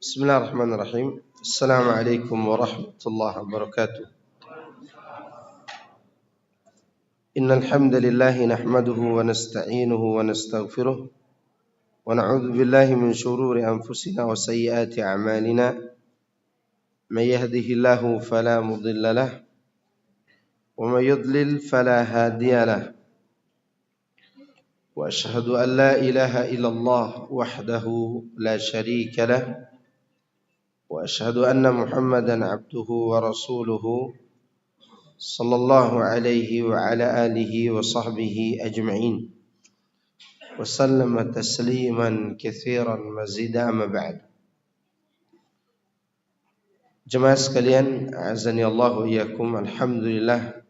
Bismillahirrahmanirrahim. Assalamualaikum warahmatullahi wabarakatuh. Innal hamdalillah nahmaduhu wa nasta'inuhu wa nastaghfiruh wa na'udzu billahi min shururi anfusina wa sayyiati a'malina. May yahdihillahu fala mudilla lahu wa may yudlil fala hadiya lahu. Wa ashhadu an la ilaha illallah wahdahu la syarika lahu. وأشهد أن محمدا عبده ورسوله صلى الله عليه وعلى آله وصحبه أجمعين وسلم تسليما كثيرا مزيدا أما بعد. Jemaah sekalian, a'azani Allah wa iyyakum. Alhamdulillah,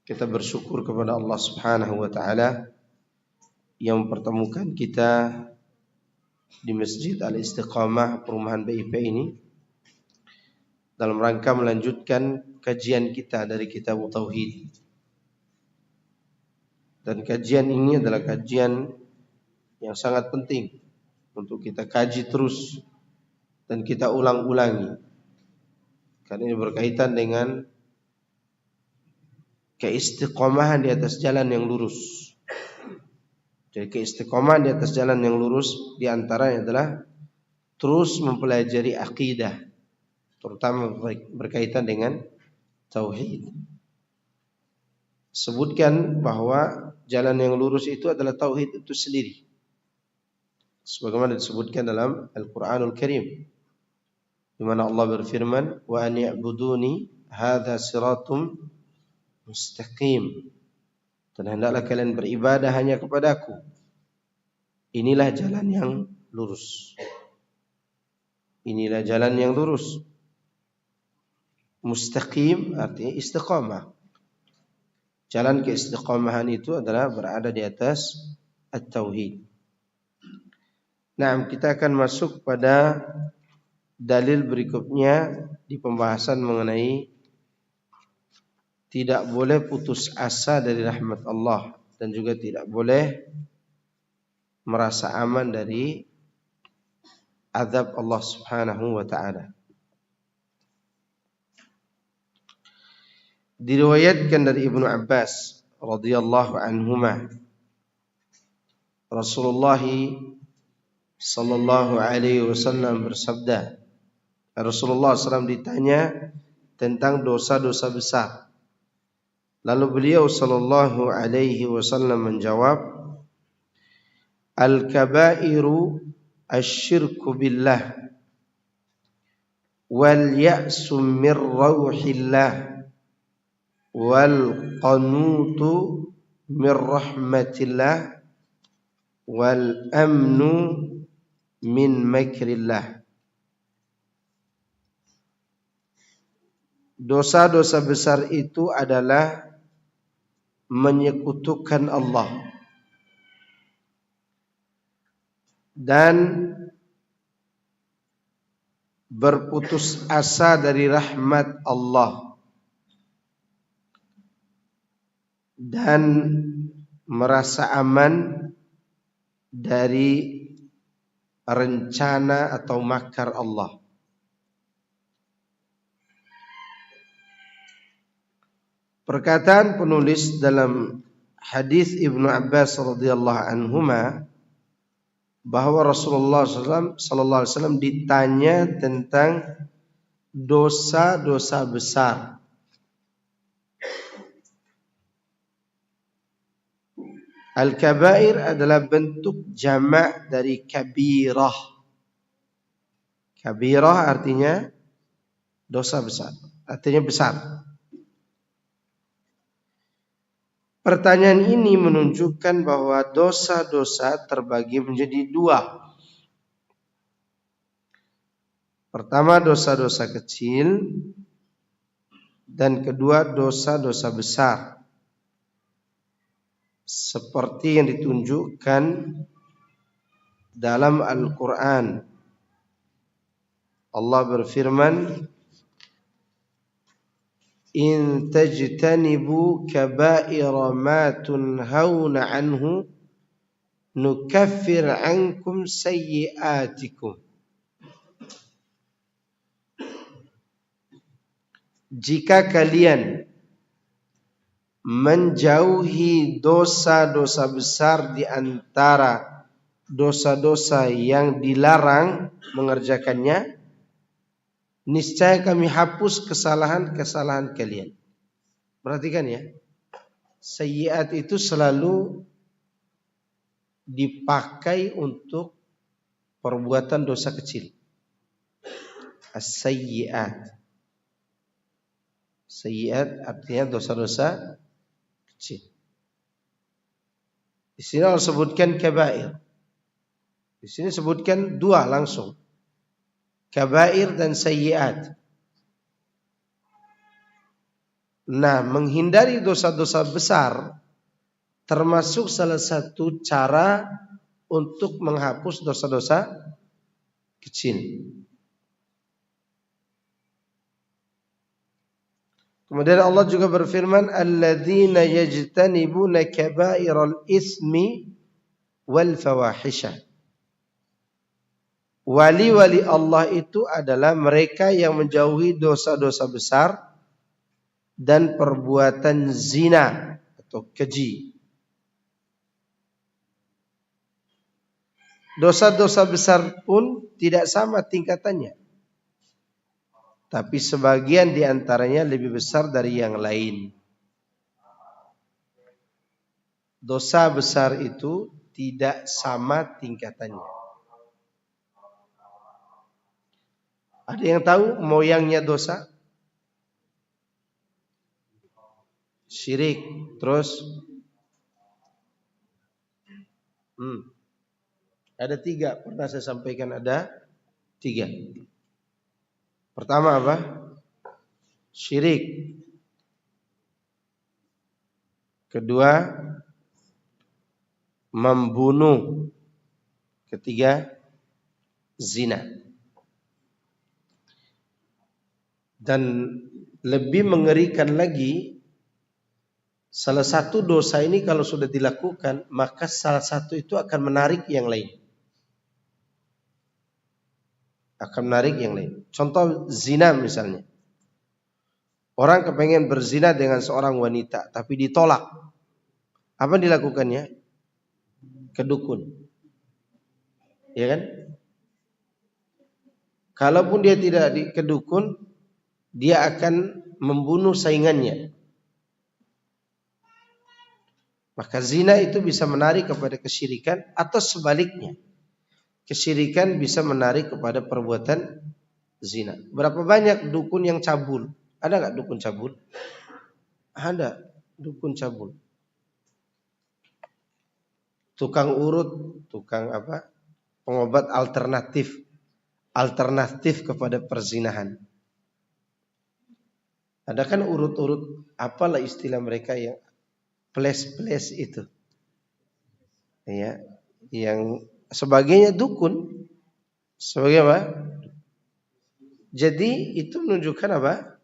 kita bersyukur kepada Allah Subhanahu wa taala yang mempertemukan kita di Masjid Al-Istiqamah Perumahan BIP ini dalam rangka melanjutkan kajian kita dari kitab Tauhid. Dan kajian ini adalah kajian yang sangat penting untuk kita kaji terus dan kita ulang-ulangi, karena ini berkaitan dengan keistiqomahan di atas jalan yang lurus. Jadi keistiqomahan di atas jalan yang lurus di antaranya adalah terus mempelajari akidah, terutama berkaitan dengan tauhid. Sebutkan bahwa jalan yang lurus itu adalah tauhid itu sendiri, sebagaimana disebutkan dalam Al-Qur'anul Karim, di mana Allah berfirman, wa an ya'buduni hadza siratum mustaqim, dan hendaklah kalian beribadah hanya kepadaku, inilah jalan yang lurus. Inilah jalan yang lurus. Mustaqim artinya istiqamah. Jalan keistiqamahan itu adalah berada di atas at-tauhid. Nah, kita akan masuk pada dalil berikutnya di pembahasan mengenai tidak boleh putus asa dari rahmat Allah dan juga tidak boleh merasa aman dari azab Allah Subhanahu wa taala. Diriwayatkan dari Ibnu Abbas radhiyallahu anhuma, Rasulullah sallallahu alaihi wasallam bersabda, Rasulullah SAW ditanya tentang dosa-dosa besar. Lalu beliau sallallahu alaihi wasallam menjawab, al-kabairu asyirku billah wal ya'su mir rauhillah wal qanutu mir rahmatillah wal amnu min makrillah. Dosa-dosa besar itu adalah menyekutukan Allah dan berputus asa dari rahmat Allah dan merasa aman dari rencana atau makar Allah. Perkataan penulis dalam hadis Ibnu Abbas radhiyallahu anhuma bahwa Rasulullah sallallahu alaihi wasallam ditanya tentang dosa-dosa besar. Al-kabair adalah bentuk jamak dari kabirah. Kabirah artinya dosa besar, artinya besar. Pertanyaan ini menunjukkan bahwa dosa-dosa terbagi menjadi dua. Pertama, dosa-dosa kecil, dan kedua, dosa-dosa besar. Seperti yang ditunjukkan dalam Al-Quran. Allah berfirman, in tajtanibu kaba'ira ma tunhauna anhu nukaffir ankum sayyi'atikum jika kalian menjauhi dosa-dosa besar di antara dosa-dosa yang dilarang mengerjakannya, niscaya kami hapus kesalahan-kesalahan kalian. Perhatikan ya, sayyiat itu selalu dipakai untuk perbuatan dosa kecil. As-sayyiat. Sayyiat artinya dosa-dosa kecil. Di sini Allah sebutkan kabair. Di sini sebutkan dua langsung. Kabair dan sayyiat. Nah, menghindari dosa-dosa besar termasuk salah satu cara untuk menghapus dosa-dosa kecil. Kemudian Allah juga berfirman, alladzina yajtanibuna kaba'iral ismi wal fawahisha. Wali-wali Allah itu adalah mereka yang menjauhi dosa-dosa besar dan perbuatan zina atau keji. Dosa-dosa besar pun tidak sama tingkatannya. Tapi sebagian di antaranya lebih besar dari yang lain. Dosa besar itu tidak sama tingkatannya. Ada yang tahu moyangnya dosa? Syirik, terus ada 3, pernah saya sampaikan ada 3. Pertama apa? Syirik. Kedua, membunuh. Ketiga, zina. Dan lebih mengerikan lagi, salah satu dosa ini kalau sudah dilakukan, maka salah satu itu akan menarik yang lain. Akan menarik yang lain. Contoh zina misalnya. Orang kepengen berzina dengan seorang wanita, tapi ditolak. Apa dilakukannya? Kedukun. Ya kan? Kalaupun dia tidak kedukun, dia akan membunuh saingannya. Maka zina itu bisa menarik kepada kesyirikan atau sebaliknya. Kesyirikan bisa menarik kepada perbuatan zina. Berapa banyak dukun yang cabul? Ada nggak dukun cabul? Ada dukun cabul. Tukang urut, tukang apa? Pengobat alternatif kepada perzinahan. Ada kan urut-urut, apalah istilah mereka yang ples-ples itu. Ya, yang sebagainya dukun. Sebagai apa? Jadi itu menunjukkan apa?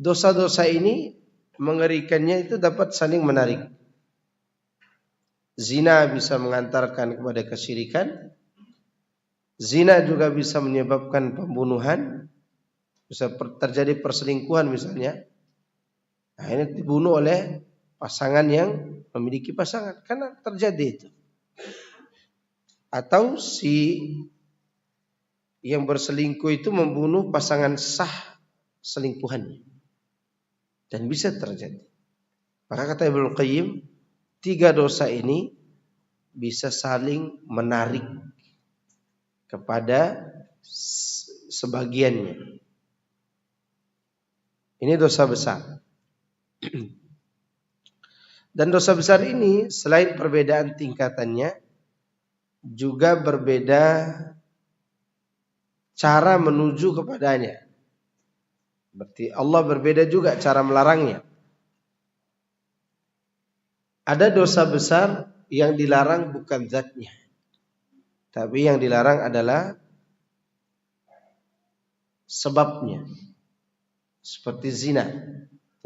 Dosa-dosa ini mengerikannya itu dapat saling menarik. Zina bisa mengantarkan kepada kesyirikan. Zina juga bisa menyebabkan pembunuhan. Bisa terjadi perselingkuhan misalnya. Nah, ini dibunuh oleh pasangan yang memiliki pasangan. Karena terjadi itu. Atau si yang berselingkuh itu membunuh pasangan sah selingkuhannya. Dan bisa terjadi. Maka kata Ibnu Qayyim, 3 dosa ini bisa saling menarik kepada sebagiannya. Ini dosa besar. Dan dosa besar ini selain perbedaan tingkatannya, juga berbeda cara menuju kepadanya. Berarti Allah berbeda juga cara melarangnya. Ada dosa besar yang dilarang bukan zatnya, tapi yang dilarang adalah sebabnya. Seperti zina.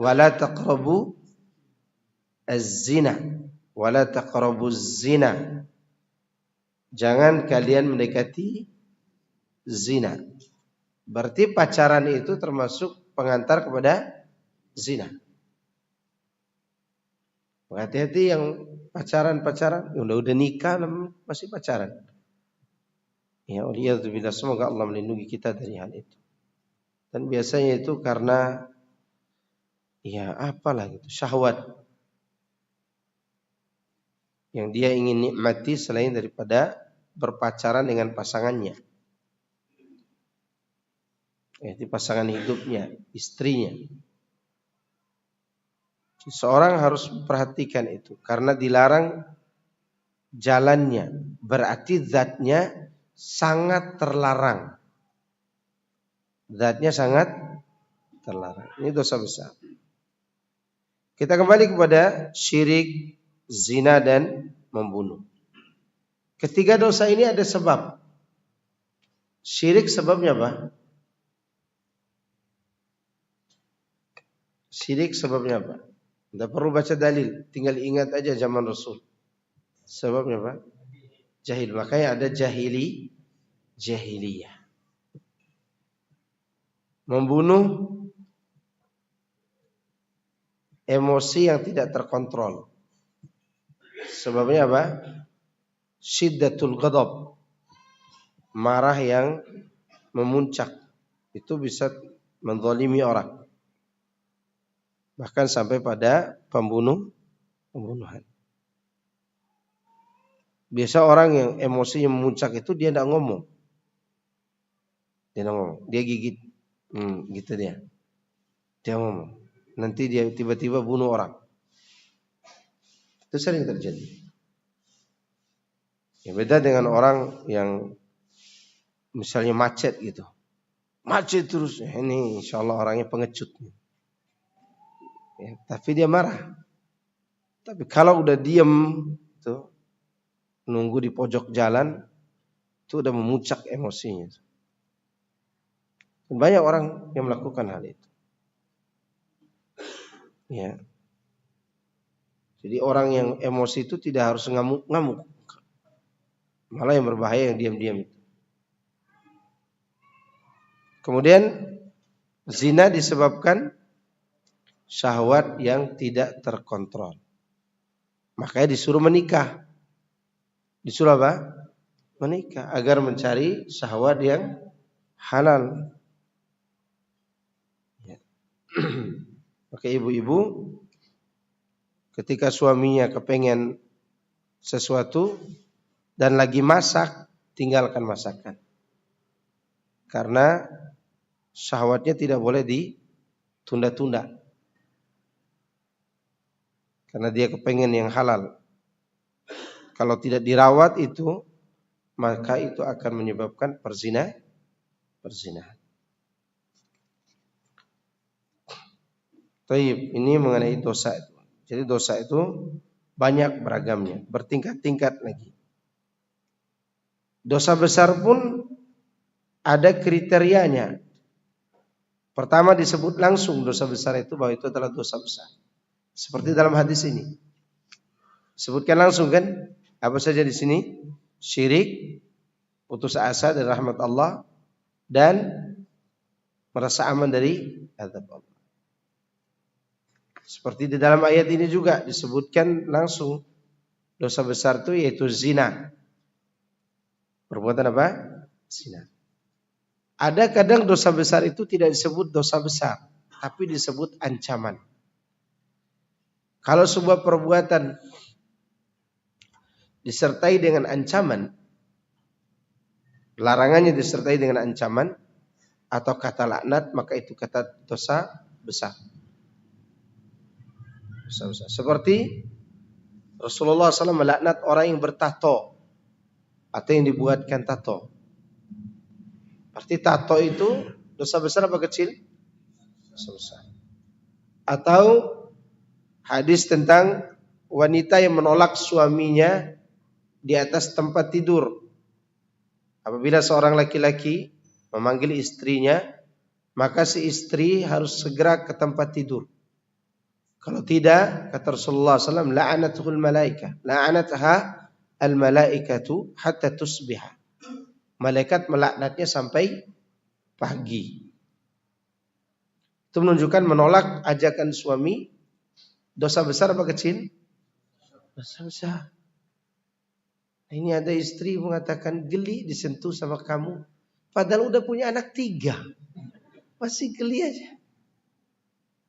Wala taqrabu az-zina. Wala taqrabu az-zina. Jangan kalian mendekati zina. Berarti pacaran itu termasuk pengantar kepada zina. Hati-hati yang pacaran, ya udah nikah masih pacaran. Ya, waliyadzubillah, semoga Allah melindungi kita dari hal itu. Dan biasanya itu karena ya apalah gitu, syahwat yang dia ingin nikmati selain daripada berpacaran dengan pasangannya. Yaitu pasangan hidupnya, istrinya. Seorang harus perhatikan itu karena dilarang jalannya, berarti zatnya sangat terlarang. Zatnya sangat terlarang. Ini dosa besar. Kita kembali kepada syirik, zina dan membunuh. Ketiga dosa ini ada sebab. Syirik sebabnya apa? Syirik sebabnya apa? Tidak perlu baca dalil, tinggal ingat aja zaman Rasul. Sebabnya apa? Jahil. Makanya ada jahiliyah. Membunuh emosi yang tidak terkontrol. Sebabnya apa? Syiddatul ghadab. Marah yang memuncak. Itu bisa menzalimi orang. Bahkan sampai pada pembunuhan. Biasa orang yang emosinya memuncak itu dia tidak ngomong. Dia gigit. Gitu dia. Dia ngomong. Nanti dia tiba-tiba bunuh orang. Itu sering terjadi. Ya, beda dengan orang yang misalnya macet gitu. Macet terus. Ini insya Allah orangnya pengecut. Ya, tapi dia marah. Tapi kalau udah diem tuh, nunggu di pojok jalan, itu udah memuncak emosinya. Dan banyak orang yang melakukan hal itu. Ya. Jadi orang yang emosi itu tidak harus ngamuk-ngamuk. Malah yang berbahaya yang diam-diam itu. Kemudian zina disebabkan syahwat yang tidak terkontrol. Makanya disuruh menikah. Disuruh apa? Menikah agar mencari syahwat yang halal. Ya. Maka ibu-ibu ketika suaminya kepengen sesuatu dan lagi masak, tinggalkan masakan. Karena syahwatnya tidak boleh ditunda-tunda. Karena dia kepengen yang halal. Kalau tidak dirawat itu, maka itu akan menyebabkan perzinahan. Taib, ini mengenai dosa itu. Jadi dosa itu banyak beragamnya, bertingkat-tingkat lagi. Dosa besar pun ada kriterianya. Pertama disebut langsung dosa besar itu bahwa itu adalah dosa besar. Seperti dalam hadis ini. Sebutkan langsung kan? Apa saja di sini? Syirik, putus asa dari rahmat Allah, dan merasa aman dari azab Allah. Seperti di dalam ayat ini juga disebutkan langsung dosa besar itu yaitu zina. Perbuatan apa? Zina. Ada kadang dosa besar itu tidak disebut dosa besar, tapi disebut ancaman. Kalau sebuah perbuatan disertai dengan ancaman, larangannya disertai dengan ancaman atau kata laknat, maka itu kata dosa besar. Dosa besar. Seperti Rasulullah SAW melaknat orang yang bertato atau yang dibuatkan tato. Berarti tato itu dosa besar apa kecil? Dosa besar. Atau hadis tentang wanita yang menolak suaminya di atas tempat tidur. Apabila seorang laki-laki memanggil istrinya, maka si istri harus segera ke tempat tidur. Kalau tidak, kata Rasulullah SAW, la'anatuhul malaika, la'anataha al-malaikatu hatta tusbiha. Malaikat melaknatnya sampai pagi. Itu menunjukkan menolak ajakan suami dosa besar apa kecil? Dosa besar. Ini ada istri mengatakan geli disentuh sama kamu. Padahal udah punya anak 3. Masih geli aja.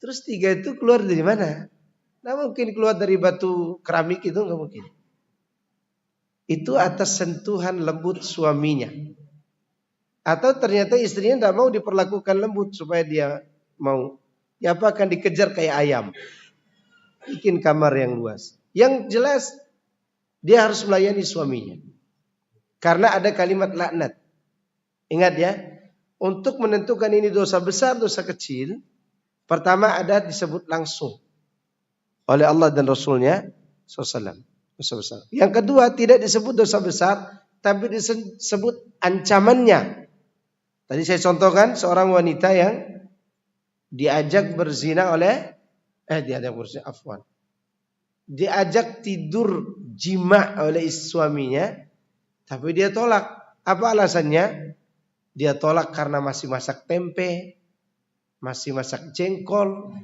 Terus 3 itu keluar dari mana? Nah mungkin keluar dari batu keramik itu, nggak mungkin. Itu atas sentuhan lembut suaminya. Atau ternyata istrinya tidak mau diperlakukan lembut supaya dia mau. Ya apa akan dikejar kayak ayam. Bikin kamar yang luas. Yang jelas dia harus melayani suaminya. Karena ada kalimat laknat. Ingat ya. Untuk menentukan ini dosa besar, dosa kecil. Pertama ada disebut langsung. Oleh Allah dan Rasulnya SAW. Dosa besar. Yang kedua tidak disebut dosa besar. Tapi disebut ancamannya. Tadi saya contohkan seorang wanita yang diajak berzina oleh diajak tidur jima oleh suaminya, tapi dia tolak. Apa alasannya? Dia tolak karena masih masak tempe, masih masak jengkol,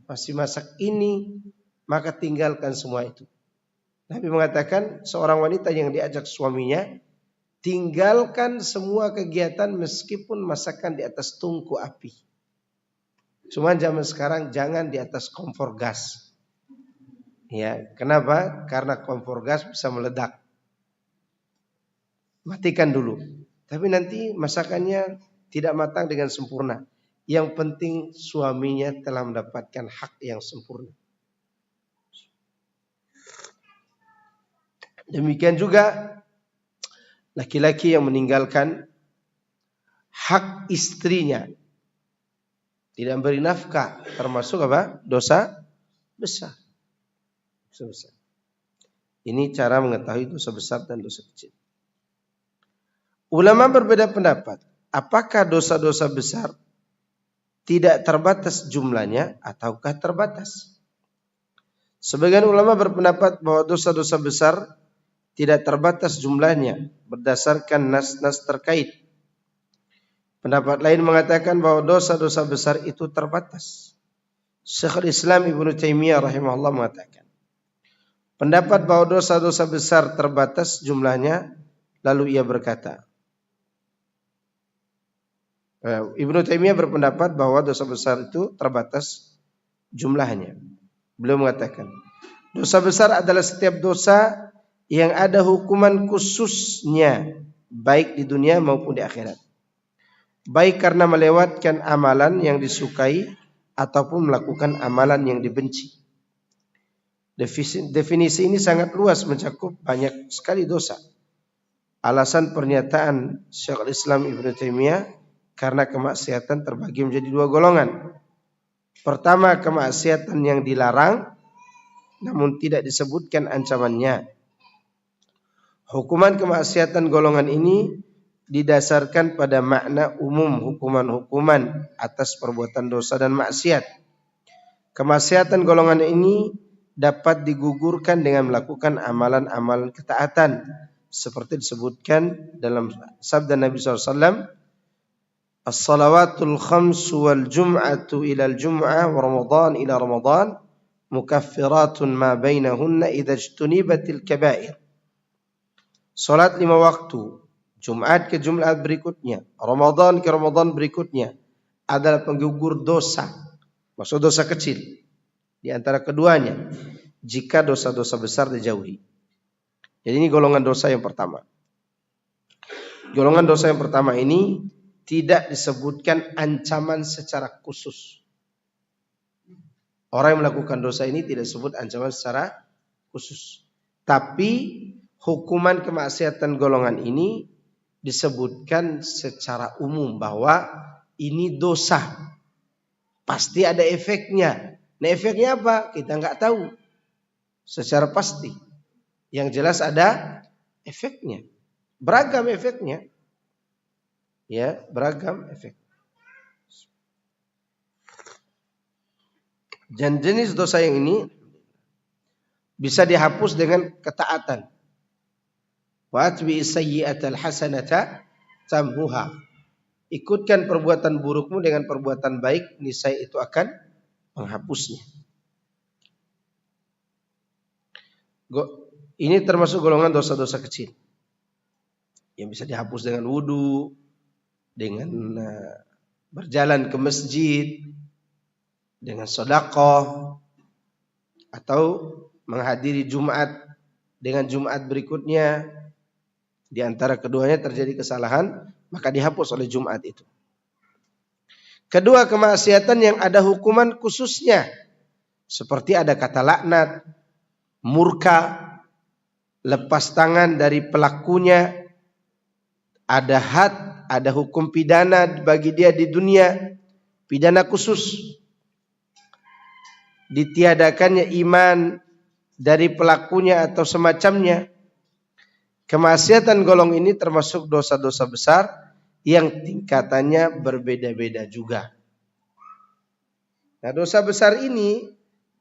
masih masak ini, maka tinggalkan semua itu. Nabi mengatakan seorang wanita yang diajak suaminya, tinggalkan semua kegiatan meskipun masakan di atas tungku api. Cuma zaman sekarang jangan di atas kompor gas. Ya, kenapa? Karena kompor gas bisa meledak. Matikan dulu. Tapi nanti masakannya tidak matang dengan sempurna. Yang penting suaminya telah mendapatkan hak yang sempurna. Demikian juga laki-laki yang meninggalkan hak istrinya, tidak beri nafkah, termasuk apa? Dosa besar. Dosa besar. Ini cara mengetahui dosa besar dan dosa kecil. Ulama berbeda pendapat. Apakah dosa-dosa besar tidak terbatas jumlahnya ataukah terbatas? Sebagian ulama berpendapat bahwa dosa-dosa besar tidak terbatas jumlahnya berdasarkan nas-nas terkait. Pendapat lain mengatakan bahwa dosa-dosa besar itu terbatas. Syekhul Islam Ibnu Taimiyah rahimahullah mengatakan, pendapat bahwa dosa-dosa besar terbatas jumlahnya, lalu ia berkata, Ibnu Taimiyah berpendapat bahwa dosa besar itu terbatas jumlahnya. Beliau mengatakan, dosa besar adalah setiap dosa yang ada hukuman khususnya, baik di dunia maupun di akhirat. Baik karena melewatkan amalan yang disukai ataupun melakukan amalan yang dibenci. Definisi ini sangat luas, mencakup banyak sekali dosa. Alasan pernyataan Syekhul Islam Ibnu Taimiyah, karena kemaksiatan terbagi menjadi 2 golongan. Pertama, kemaksiatan yang dilarang namun tidak disebutkan ancamannya. Hukuman kemaksiatan golongan ini didasarkan pada makna umum hukuman-hukuman atas perbuatan dosa dan maksiat. Kemaksiatan golongan ini dapat digugurkan dengan melakukan amalan-amalan ketaatan, seperti disebutkan dalam sabda Nabi SAW, as-salawatul khamsu wal jum'atu ilal jum'ah wa ramadan ila ramadan mukaffiratun ma bainahunna idza ijtunibatil kaba'ir. Salat 5 waktu, Jumat ke Jumat berikutnya, Ramadan ke Ramadan berikutnya adalah penggugur dosa. Maksud dosa kecil di antara keduanya, jika dosa-dosa besar dijauhi. Jadi ini golongan dosa yang pertama. Golongan dosa yang pertama ini tidak disebutkan ancaman secara khusus. Orang yang melakukan dosa ini tidak disebut ancaman secara khusus. Tapi hukuman kemaksiatan golongan ini disebutkan secara umum bahwa ini dosa. Pasti ada efeknya. Nah efeknya apa? Kita nggak tahu secara pasti. Yang jelas ada efeknya. Beragam efeknya. Ya, beragam efek. Dan jenis dosa yang ini bisa dihapus dengan ketaatan. Wa atbi sayyi'atal hasanata tamhuha. ikutkan perbuatan burukmu dengan perbuatan baik, niscaya itu akan menghapusnya. Ini termasuk golongan dosa-dosa kecil yang bisa dihapus dengan wudu, dengan berjalan ke masjid, dengan sedekah, atau menghadiri Jumat dengan Jumat berikutnya. Di antara keduanya terjadi kesalahan, maka dihapus oleh Jumat itu. Kedua, kemaksiatan yang ada hukuman khususnya, seperti ada kata laknat, murka, lepas tangan dari pelakunya, ada had, ada hukum pidana bagi dia di dunia, pidana khusus, ditiadakannya iman dari pelakunya atau semacamnya. Kemaksiatan golong ini termasuk dosa-dosa besar yang tingkatannya berbeda-beda juga. Nah, dosa besar ini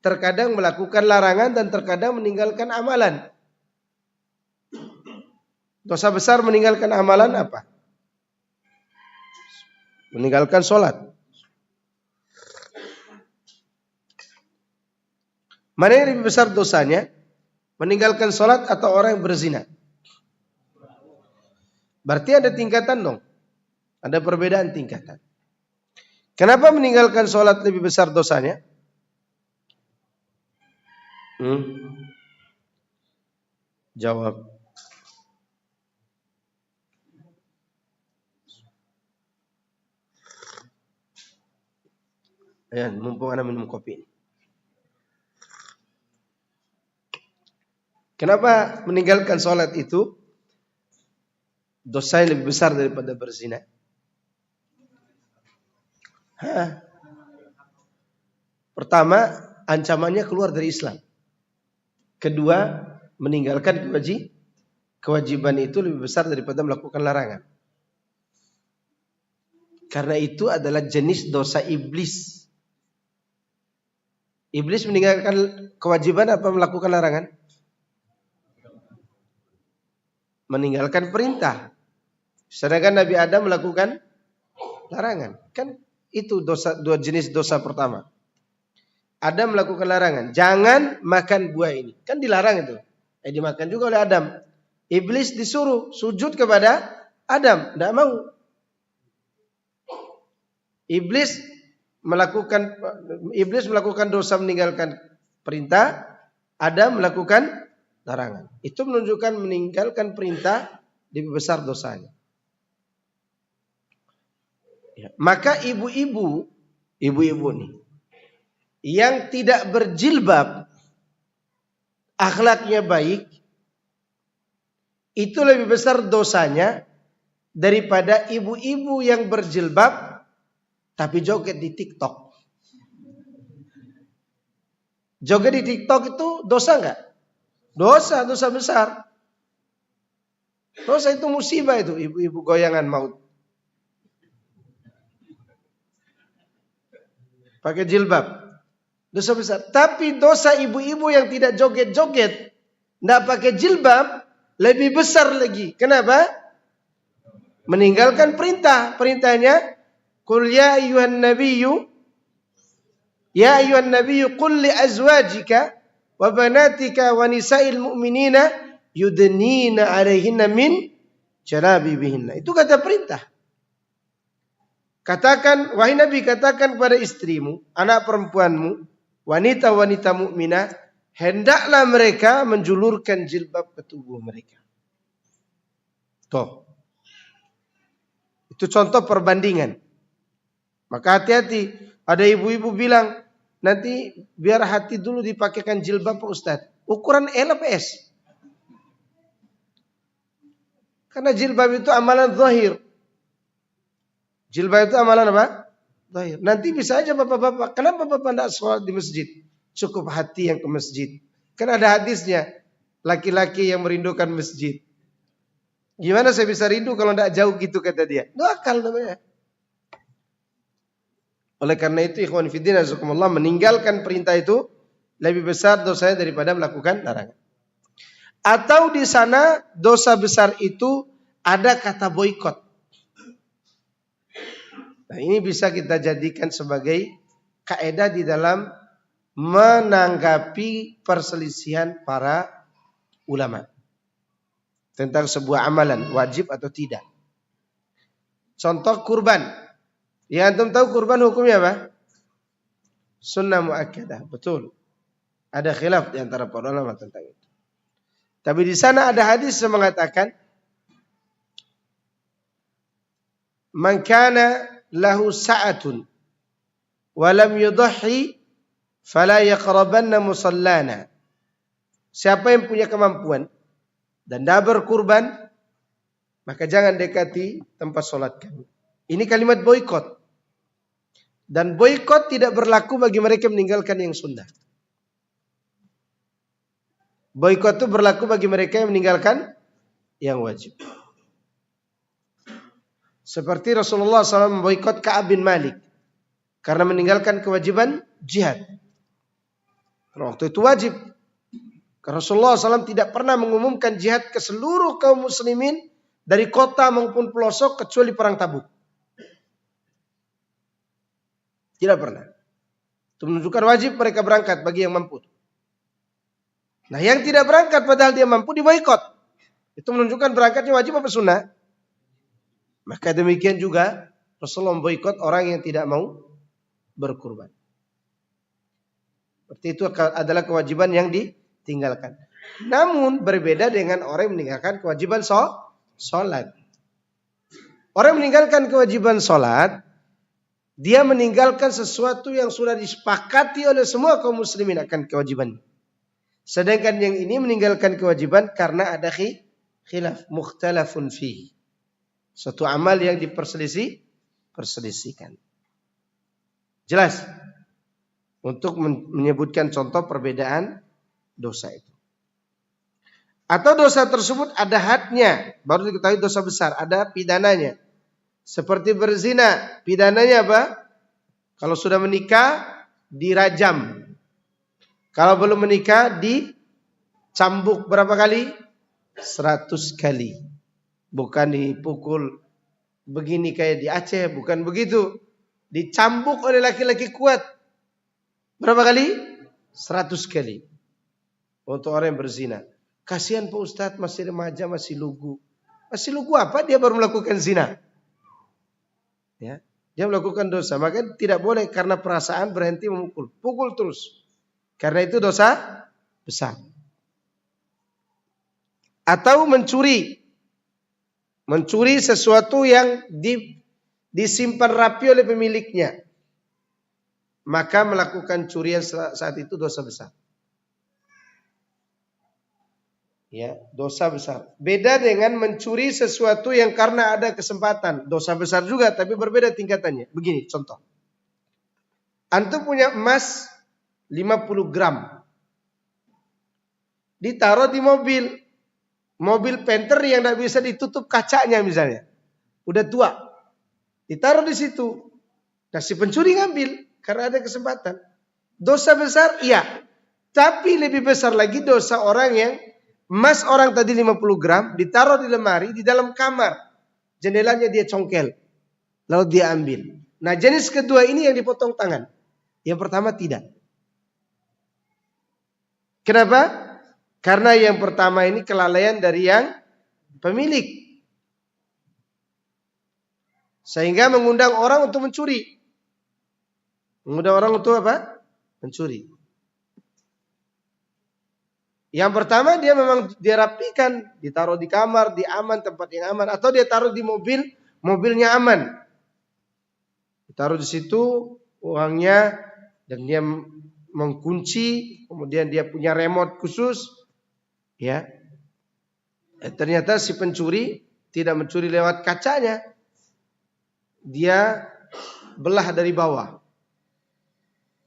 terkadang melakukan larangan dan terkadang meninggalkan amalan. Dosa besar meninggalkan amalan apa? Meninggalkan sholat. Mana yang lebih besar dosanya? Meninggalkan sholat atau orang yang berzina? Berarti ada tingkatan dong. Ada perbedaan tingkatan. Kenapa meninggalkan sholat lebih besar dosanya? Jawab. Ya, mumpung Anda minum kopi. Kenapa meninggalkan sholat itu dosa yang lebih besar daripada berzina? Pertama, ancamannya keluar dari Islam. Kedua, meninggalkan kewajiban itu lebih besar daripada melakukan larangan. Karena itu adalah jenis dosa iblis. Iblis meninggalkan kewajiban apa melakukan larangan? Meninggalkan perintah. Sedangkan Nabi Adam melakukan larangan. Kan itu dua jenis dosa pertama. Adam melakukan larangan. Jangan makan buah ini. Kan dilarang itu. Dimakan juga oleh Adam. Iblis disuruh sujud kepada Adam. Tidak mau. Iblis melakukan dosa meninggalkan perintah. Adam melakukan larangan. Itu menunjukkan meninggalkan perintah lebih besar dosanya. Ya. Maka ibu-ibu nih yang tidak berjilbab, akhlaknya baik, itu lebih besar dosanya daripada ibu-ibu yang berjilbab tapi joget di TikTok. Joget di TikTok itu dosa enggak? Dosa besar. Dosa itu musibah itu, ibu-ibu goyangan maut. Pakai jilbab. Dosa besar. Tapi dosa ibu-ibu yang tidak joget-joget, tidak pakai jilbab, lebih besar lagi. Kenapa? Meninggalkan perintah. Perintahnya, Qul ya ayyuhan nabiyyu qul li azwajika wa banatika wa nisa'il mu'minina yudnina 'alaihinna min jalabibihinna. Itu kata perintah. Katakan, wahai Nabi, katakan kepada istrimu, anak perempuanmu, wanita-wanita mukminah, hendaklah mereka menjulurkan jilbab ke tubuh mereka. Tuh. Itu contoh perbandingan. Maka hati-hati. Ada ibu-ibu bilang, nanti biar hati dulu dipakaikan jilbab Pak Ustaz. Ukuran L apa S? Karena jilbab itu amalan zahir. Jilbab itu amalan apa? Zahir. Nanti bisa aja bapak-bapak. Kenapa bapak tidak sholat di masjid? Cukup hati yang ke masjid. Kan ada hadisnya. Laki-laki yang merindukan masjid. Gimana saya bisa rindu kalau tidak jauh gitu kata dia. Itu akal namanya. Oleh karena itu ikhwan fillah azakumullah, meninggalkan perintah itu lebih besar dosanya daripada melakukan larangan. Atau di sana dosa besar itu ada kata boikot. Nah, ini bisa kita jadikan sebagai kaidah di dalam menanggapi perselisihan para ulama tentang sebuah amalan wajib atau tidak. Contoh kurban. Ya, antum tahu kurban hukumnya apa? Sunnah muakkadah, betul. Ada khilaf di antara para ulama tentang itu. Tapi di sana ada hadis yang mengatakan man kana lahu sa'atun wa lam yudhi fala yaqrabanna musallana. Siapa yang punya kemampuan dan tidak berkurban, maka jangan dekati tempat sholat kami. Ini kalimat boikot. Dan boikot tidak berlaku bagi mereka yang meninggalkan yang sunnah. Boikot itu berlaku bagi mereka yang meninggalkan yang wajib. Seperti Rasulullah SAW memboikot Ka'ab bin Malik karena meninggalkan kewajiban jihad. Karena waktu itu wajib. Karena Rasulullah SAW tidak pernah mengumumkan jihad ke seluruh kaum muslimin dari kota maupun pelosok kecuali perang Tabuk. Tidak pernah. Itu menunjukkan wajib mereka berangkat bagi yang mampu. Nah, yang tidak berangkat padahal dia mampu diboikot. Itu menunjukkan berangkatnya wajib apa sunnah? Maka demikian juga Rasulullah memboikot orang yang tidak mau berkurban. Seperti itu adalah kewajiban yang ditinggalkan. Namun berbeda dengan orang yang meninggalkan kewajiban sholat. Orang yang meninggalkan kewajiban sholat, dia meninggalkan sesuatu yang sudah disepakati oleh semua kaum muslimin akan kewajibannya. Sedangkan yang ini meninggalkan kewajiban karena ada khilaf, mukhtalafun fihi. Suatu amal yang perselisihkan. Jelas? Untuk menyebutkan contoh perbedaan dosa itu. Atau dosa tersebut ada hadnya, baru diketahui dosa besar, ada pidananya. Seperti berzina, pidananya apa? Kalau sudah menikah, dirajam. Kalau belum menikah, dicambuk berapa kali? 100 kali. Bukan dipukul begini kayak di Aceh, bukan begitu. Dicambuk oleh laki-laki kuat. Berapa kali? 100 kali. Untuk orang yang berzina. Kasihan Pak Ustadz, masih remaja, masih lugu. Masih lugu apa? Dia baru melakukan zina. Ya, dia melakukan dosa. Maka tidak boleh karena perasaan berhenti memukul. Pukul terus. Karena itu dosa besar. Atau mencuri. Mencuri sesuatu yang disimpan rapi oleh pemiliknya. Maka melakukan curian saat itu dosa besar. Ya, dosa besar. Beda dengan mencuri sesuatu yang karena ada kesempatan. Dosa besar juga tapi berbeda tingkatannya. Begini contoh. Antum punya emas 50 gram. Ditaruh di mobil. Mobil Panther yang tidak bisa ditutup kacanya misalnya. Udah tua. Ditaruh di situ. Nah, si pencuri ngambil karena ada kesempatan. Dosa besar? Iya. Tapi lebih besar lagi dosa orang yang emas orang tadi 50 gram ditaruh di lemari di dalam kamar. Jendelanya dia congkel. Lalu dia ambil. Nah, jenis kedua ini yang dipotong tangan. Yang pertama tidak. Kenapa? Karena yang pertama ini kelalaian dari yang pemilik. Sehingga mengundang orang untuk mencuri. Mengundang orang untuk apa? Mencuri. Yang pertama dia memang dirapikan, ditaruh di kamar, di aman, tempat yang aman. Atau dia taruh di mobil, mobilnya aman. Ditaruh di situ uangnya dan dia mengkunci, kemudian dia punya remote khusus. Ya, ternyata si pencuri tidak mencuri lewat kacanya, dia belah dari bawah.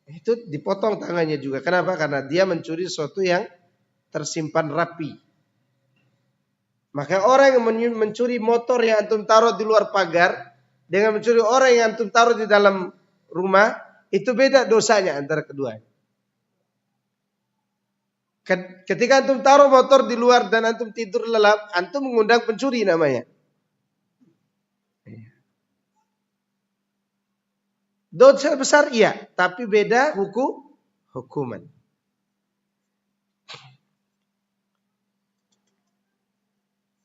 Itu dipotong tangannya juga. Kenapa? Karena dia mencuri sesuatu yang tersimpan rapi. Maka orang yang mencuri motor yang antum taruh di luar pagar dengan mencuri orang yang antum taruh di dalam rumah, itu beda dosanya antara keduanya. Ketika antum taruh motor di luar dan antum tidur lelap, antum mengundang pencuri namanya. Dosa besar iya, tapi beda hukuman.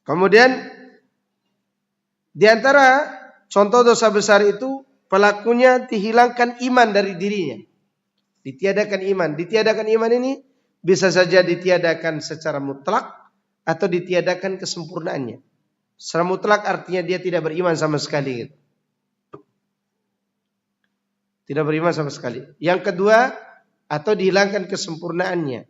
Kemudian di antara contoh dosa besar itu pelakunya dihilangkan iman dari dirinya. Ditiadakan iman. Ditiadakan iman ini bisa saja ditiadakan secara mutlak atau ditiadakan kesempurnaannya. Secara mutlak artinya dia tidak beriman sama sekali. Tidak beriman sama sekali. Yang kedua, atau dihilangkan kesempurnaannya.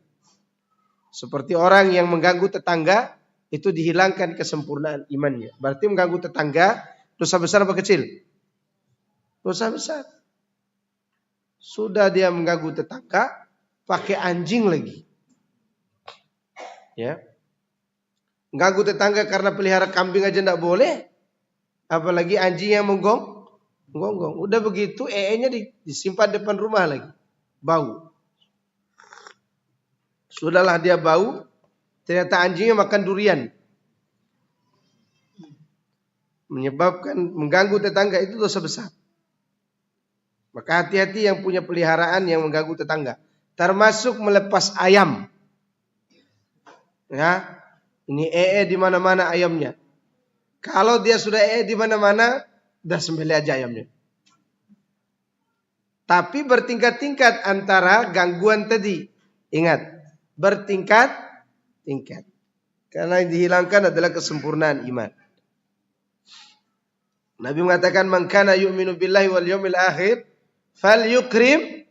Seperti orang yang mengganggu tetangga, itu dihilangkan kesempurnaan imannya. Berarti mengganggu tetangga, dosa besar apa kecil? Dosa besar. Sudah dia mengganggu tetangga, pakai anjing lagi. Ya. Mengganggu tetangga karena pelihara kambing aja tidak boleh. Apalagi anjing yang menggonggong. Udah begitu nya disimpan depan rumah lagi. Bau. Sudahlah dia bau, ternyata anjingnya makan durian. Menyebabkan mengganggu tetangga itu dosa besar. Maka hati-hati yang punya peliharaan yang mengganggu tetangga. Termasuk melepas ayam. Ya, ini di mana-mana ayamnya. Kalau dia sudah di mana-mana, dah sembelih aja ayamnya. Tapi bertingkat-tingkat antara gangguan tadi. Ingat, bertingkat-tingkat. Karena yang dihilangkan adalah kesempurnaan iman. Nabi mengatakan, "Man kana yu'minu billahi wal yawmil akhir, falyukrim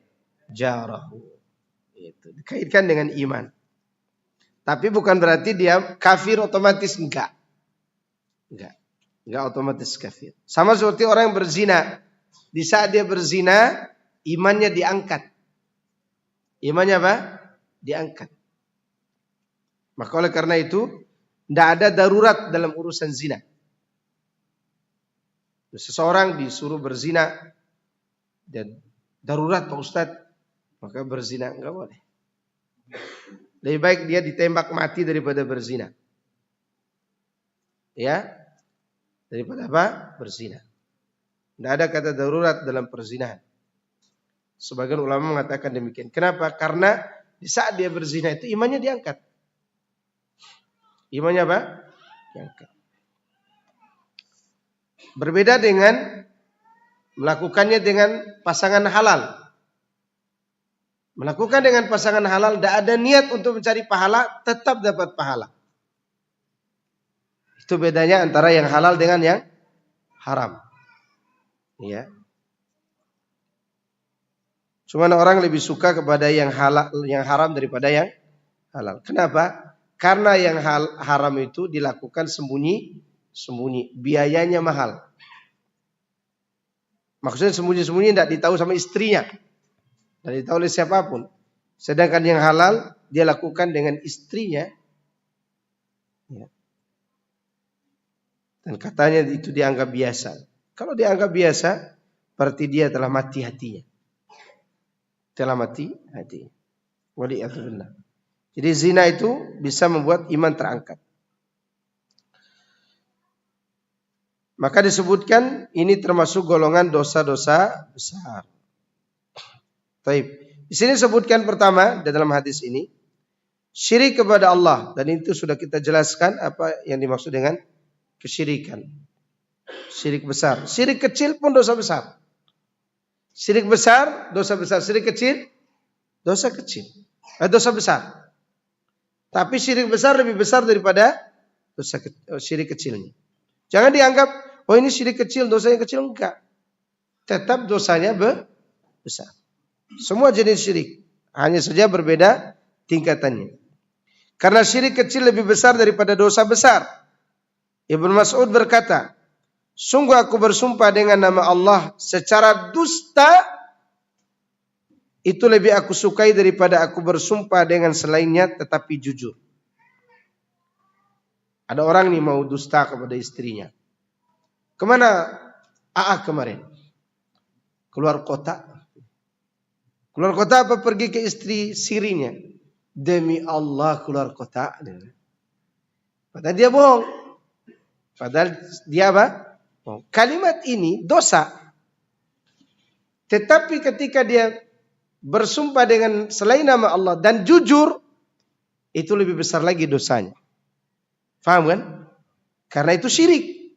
jarahu." Itu dikaitkan dengan iman. Tapi bukan berarti dia kafir otomatis, enggak. Enggak otomatis kafir. Sama seperti orang yang berzina. Di saat dia berzina, imannya diangkat. Imannya apa? Diangkat. Maka oleh karena itu, tidak ada darurat dalam urusan zina. Seseorang disuruh berzina dan darurat Pak Ustadz, maka berzina enggak boleh. Lebih baik dia ditembak mati daripada berzina. Ya, daripada apa? Berzina. Tidak ada kata darurat dalam perzinahan. Sebagian ulama mengatakan demikian. Kenapa? Karena di saat dia berzina itu imannya diangkat. Imannya apa? Diangkat. Berbeda dengan melakukannya dengan pasangan halal. Melakukan dengan pasangan halal, tidak ada niat untuk mencari pahala, tetap dapat pahala. Itu bedanya antara yang halal dengan yang haram. Ya. Cuman orang lebih suka kepada yang halal, yang haram daripada yang halal. Kenapa? Karena yang haram itu dilakukan sembunyi, biayanya mahal. Maksudnya sembunyi-sembunyi tidak ditahu sama istrinya, tidak ditahu oleh siapapun. Sedangkan yang halal dia lakukan dengan istrinya, ya. Dan katanya itu dianggap biasa. Kalau dianggap biasa, berarti dia telah mati hatinya. Telah mati hatinya. Waliyadzubillah. Jadi zina itu bisa membuat iman terangkat. Maka disebutkan ini termasuk golongan dosa-dosa besar. Taib. Di sini disebutkan pertama dalam hadis ini syirik kepada Allah, dan itu sudah kita jelaskan apa yang dimaksud dengan kesyirikan. Syirik besar. Syirik kecil pun dosa besar. Syirik besar dosa besar. Syirik kecil dosa kecil. Dosa besar. Tapi syirik besar lebih besar daripada syirik kecilnya. Jangan dianggap, oh ini syirik kecil, dosanya kecil. Enggak. Tetap dosanya besar. Semua jenis syirik. Hanya saja berbeda tingkatannya. Karena syirik kecil lebih besar daripada dosa besar. Ibnu Mas'ud berkata, sungguh aku bersumpah dengan nama Allah secara dusta, itu lebih aku sukai daripada aku bersumpah dengan selainnya tetapi jujur. Ada orang nih mau dusta kepada istrinya. Kemana kemarin? Keluar kota. Keluar kota apa pergi ke istri sirinya? Demi Allah keluar kota. Padahal dia bohong. Padahal dia apa? Kalimat ini dosa. Tetapi ketika dia bersumpah dengan selain nama Allah dan jujur, itu lebih besar lagi dosanya. Faham kan? Karena itu syirik.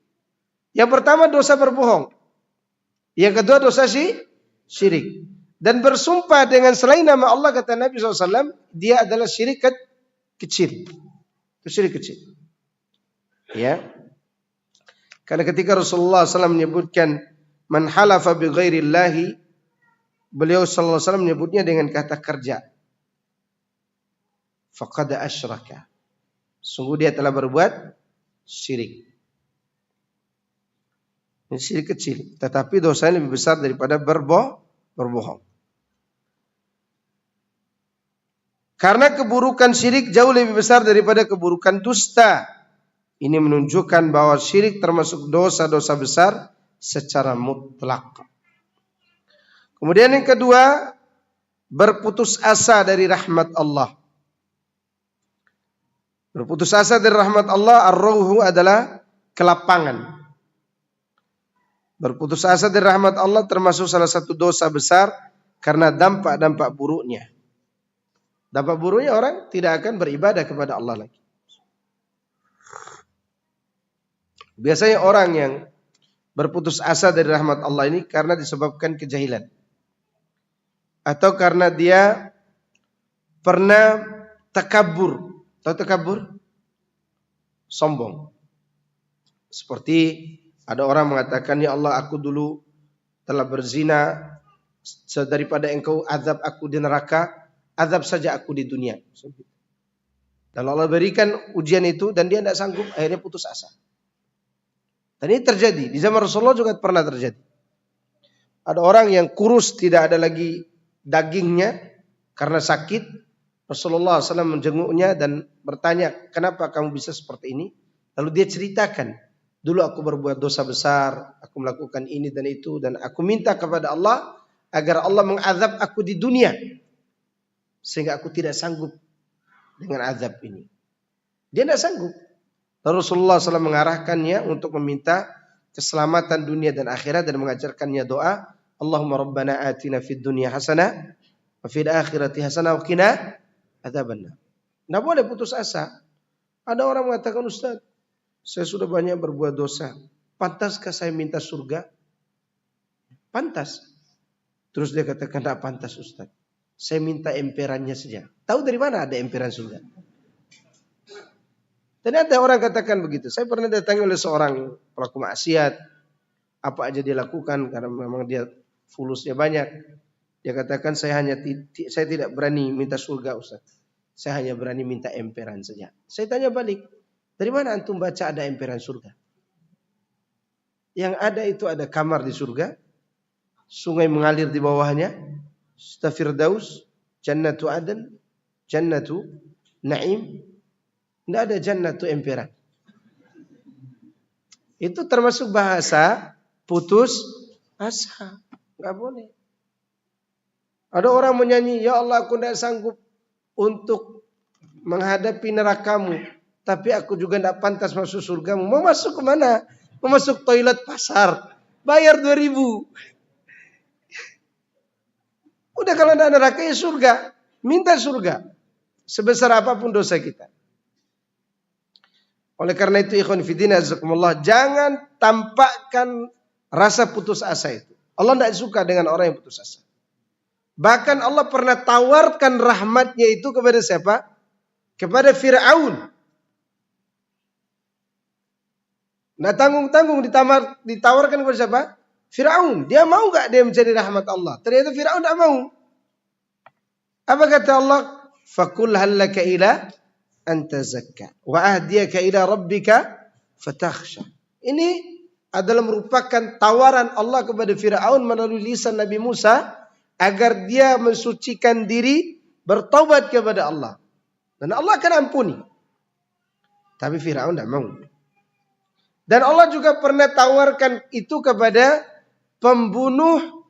Yang pertama dosa berbohong. Yang kedua dosa syirik. Dan bersumpah dengan selain nama Allah, kata Nabi SAW, dia adalah syirik kecil. Itu syirik kecil. Ya. Karena ketika Rasulullah SAW menyebutkan man halafa bi ghairillahi, beliau sallallahu alaihi wasallam menyebutnya dengan kata kerja. Faqad asyraka. Sungguh dia telah berbuat syirik. Ini syirik kecil, tetapi dosanya lebih besar daripada berbohong. Karena keburukan syirik jauh lebih besar daripada keburukan dusta. Ini menunjukkan bahwa syirik termasuk dosa-dosa besar secara mutlak. Kemudian yang kedua, berputus asa dari rahmat Allah. Berputus asa dari rahmat Allah, ar-ruhu adalah kelapangan. Berputus asa dari rahmat Allah termasuk salah satu dosa besar karena dampak-dampak buruknya. Dampak buruknya orang tidak akan beribadah kepada Allah lagi. Biasanya orang yang berputus asa dari rahmat Allah ini karena disebabkan kejahilan. Atau karena dia pernah takabur. Tahu takabur? Sombong. Seperti ada orang mengatakan, ya Allah, aku dulu telah berzina, daripada engkau azab aku di neraka, azab saja aku di dunia. Dan Allah berikan ujian itu dan dia tidak sanggup, akhirnya putus asa. Dan ini terjadi, di zaman Rasulullah juga pernah terjadi. Ada orang yang kurus, tidak ada lagi dagingnya karena sakit. Rasulullah SAW menjenguknya dan bertanya, kenapa kamu bisa seperti ini? Lalu dia ceritakan, dulu aku berbuat dosa besar, aku melakukan ini dan itu, dan aku minta kepada Allah agar Allah mengazab aku di dunia, sehingga aku tidak sanggup dengan azab ini. Dia tidak sanggup. Lalu Rasulullah SAW mengarahkannya untuk meminta keselamatan dunia dan akhirat dan mengajarkannya doa, Allahumma rabbana atina fid dunya hasanah wa fil akhirati hasanah wa qina adzabannar. Tidak boleh putus asa. Ada orang mengatakan, Ustaz, saya sudah banyak berbuat dosa. Pantaskah saya minta surga? Pantas. Terus dia katakan, tidak pantas Ustaz. Saya minta emperannya saja. Tahu dari mana ada emperan surga? Ternyata orang katakan begitu. Saya pernah datangi oleh seorang pelaku maksiat. Apa aja dia lakukan karena memang dia fulusnya banyak. Dia katakan, saya tidak berani minta surga Ustaz. Saya hanya berani minta emperan saja. Saya tanya balik. Dari mana antum baca ada emperan surga? Yang ada itu ada kamar di surga, sungai mengalir di bawahnya, Firdaus, Jannatu Aden, Jannatu Naim. Tidak ada Jannatu emperan. Itu termasuk bahasa putus asa. Enggak boleh. Ada orang menyanyi, ya Allah, aku tidak sanggup untuk menghadapi nerakamu. Tapi aku juga tidak pantas masuk surgamu. Mau masuk kemana? Mau masuk toilet pasar. Bayar 2.000. Udah kalau tidak neraka ya surga. Minta surga. Sebesar apapun dosa kita. Oleh karena itu ikhwan fillah azakumullah, jangan tampakkan rasa putus asa itu. Allah tidak suka dengan orang yang putus asa. Bahkan Allah pernah tawarkan rahmatnya itu kepada siapa? Kepada Fir'aun. Nah tanggung-tanggung ditawarkan kepada siapa? Fir'aun. Dia mau gak dia mencari rahmat Allah? Ternyata Fir'aun tidak mau. Apa kata Allah? Fakul hallaka ila anta zakka wa ahdiyaka ila rabbika fatakhsha. Ini adalah merupakan tawaran Allah kepada Fir'aun melalui lisan Nabi Musa agar dia mensucikan diri, bertaubat kepada Allah. Dan Allah akan ampuni. Tapi Fir'aun tidak mau. Dan Allah juga pernah tawarkan itu kepada pembunuh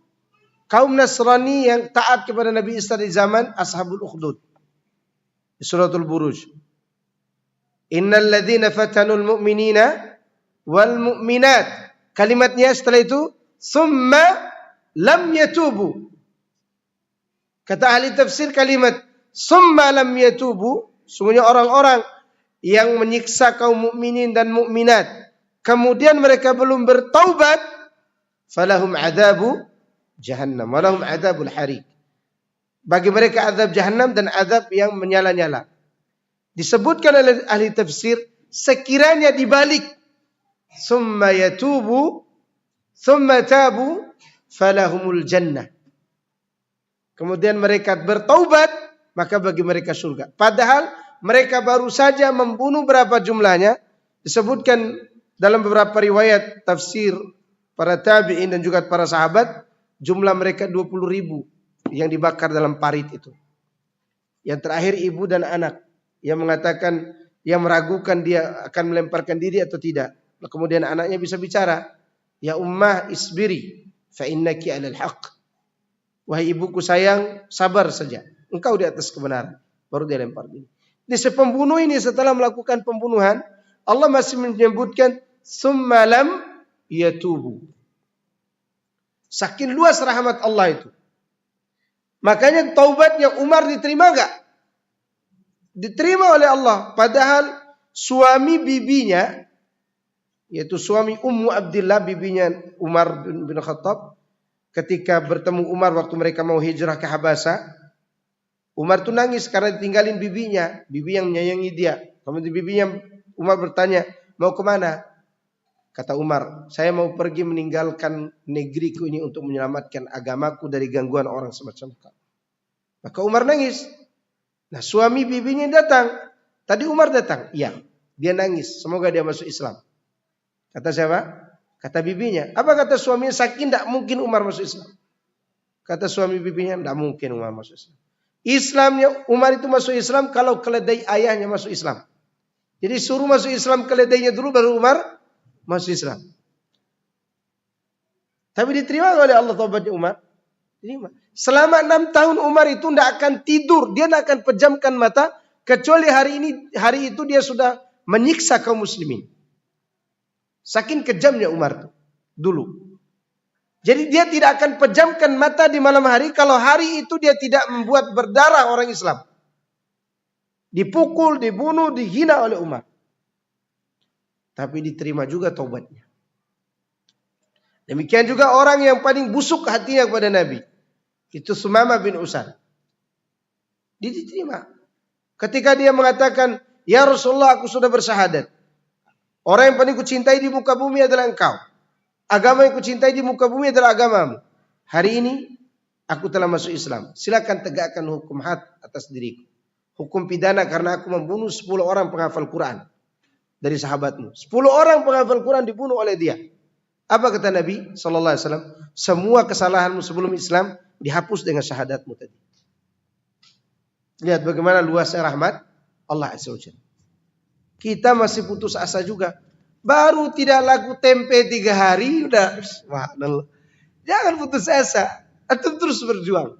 kaum Nasrani yang taat kepada Nabi Isa di zaman Ashabul Ukhdud. Di suratul Buruj. Innal ladzina fatanul mu'minina wal mu'minat. Kalimatnya setelah itu, summa lam yatubu. Kata ahli tafsir kalimat summa lam yatubu, sungguhnya orang-orang yang menyiksa kaum mukminin dan mukminat, kemudian mereka belum bertaubat, falahum adabu jahannam, walahum adabul harik. Bagi mereka azab jahannam dan azab yang menyala-nyala. Disebutkan oleh ahli tafsir, sekiranya dibalik summa yatubu, summa tabu, falahumul jannah. Kemudian mereka bertaubat, maka bagi mereka surga. Padahal mereka baru saja membunuh berapa jumlahnya? Disebutkan dalam beberapa riwayat tafsir para tabi'in dan juga para sahabat, jumlah mereka 20.000 yang dibakar dalam parit itu. Yang terakhir ibu dan anak yang mengatakan, yang meragukan dia akan melemparkan diri atau tidak. Kemudian anaknya bisa bicara, ya ummah isbiri fa innaki 'alal haqq. Wahai ibuku sayang, sabar saja, engkau di atas kebenaran. Baru dia lempar diri. Di pembunuh ini setelah melakukan pembunuhan, Allah masih menyebutkan summa lam yatubu. Saking luas rahmat Allah itu. Makanya taubatnya Umar diterima enggak? Diterima oleh Allah. Padahal suami bibinya, yaitu suami Ummu Abdillah, bibinya Umar bin Khattab, ketika bertemu Umar waktu mereka mau hijrah ke Habasa, Umar tuh nangis karena ditinggalin bibinya, bibi yang menyayangi dia. Kemudian bibinya Umar bertanya, mau kemana? Kata Umar, saya mau pergi meninggalkan negeriku ini untuk menyelamatkan agamaku dari gangguan orang semacam kamu. Maka Umar nangis. Nah suami bibinya datang. Tadi Umar datang. Iya, dia nangis. Semoga dia masuk Islam. Kata siapa? Kata bibinya. Apa kata suaminya? Saking tidak mungkin Umar masuk Islam. Kata suami bibinya, tidak mungkin Umar masuk Islam. Islamnya Umar itu masuk Islam kalau keledai ayahnya masuk Islam. Jadi suruh masuk Islam keledainya dulu, baru Umar masuk Islam. Tapi diterima oleh Allah taubatnya Umar. Terima. Selama 6 tahun Umar itu tidak akan tidur, dia tidak akan pejamkan mata, kecuali hari itu dia sudah menyiksa kaum muslimin. Saking kejamnya Umar itu dulu. Jadi dia tidak akan pejamkan mata di malam hari kalau hari itu dia tidak membuat berdarah orang Islam. Dipukul, dibunuh, dihina oleh Umar. Tapi diterima juga taubatnya. Demikian juga orang yang paling busuk hatinya kepada Nabi. Itu Sumamah bin Usal. Dia diterima. Ketika dia mengatakan, ya Rasulullah, aku sudah bersyahadat. Orang yang paling kucintai di muka bumi adalah engkau. Agama yang kucintai di muka bumi adalah agamamu. Hari ini aku telah masuk Islam. Silakan tegakkan hukum had atas diriku. Hukum pidana karena aku membunuh 10 orang penghafal Quran dari sahabatmu. 10 orang penghafal Quran dibunuh oleh dia. Apa kata Nabi sallallahu alaihi wasallam? Semua kesalahanmu sebelum Islam dihapus dengan syahadatmu tadi. Lihat bagaimana luasnya rahmat Allah Azza wa Jalla. Kita masih putus asa juga. Baru tidak laku tempe 3 hari udah subhanallah. Jangan putus asa. Antum terus berjuang.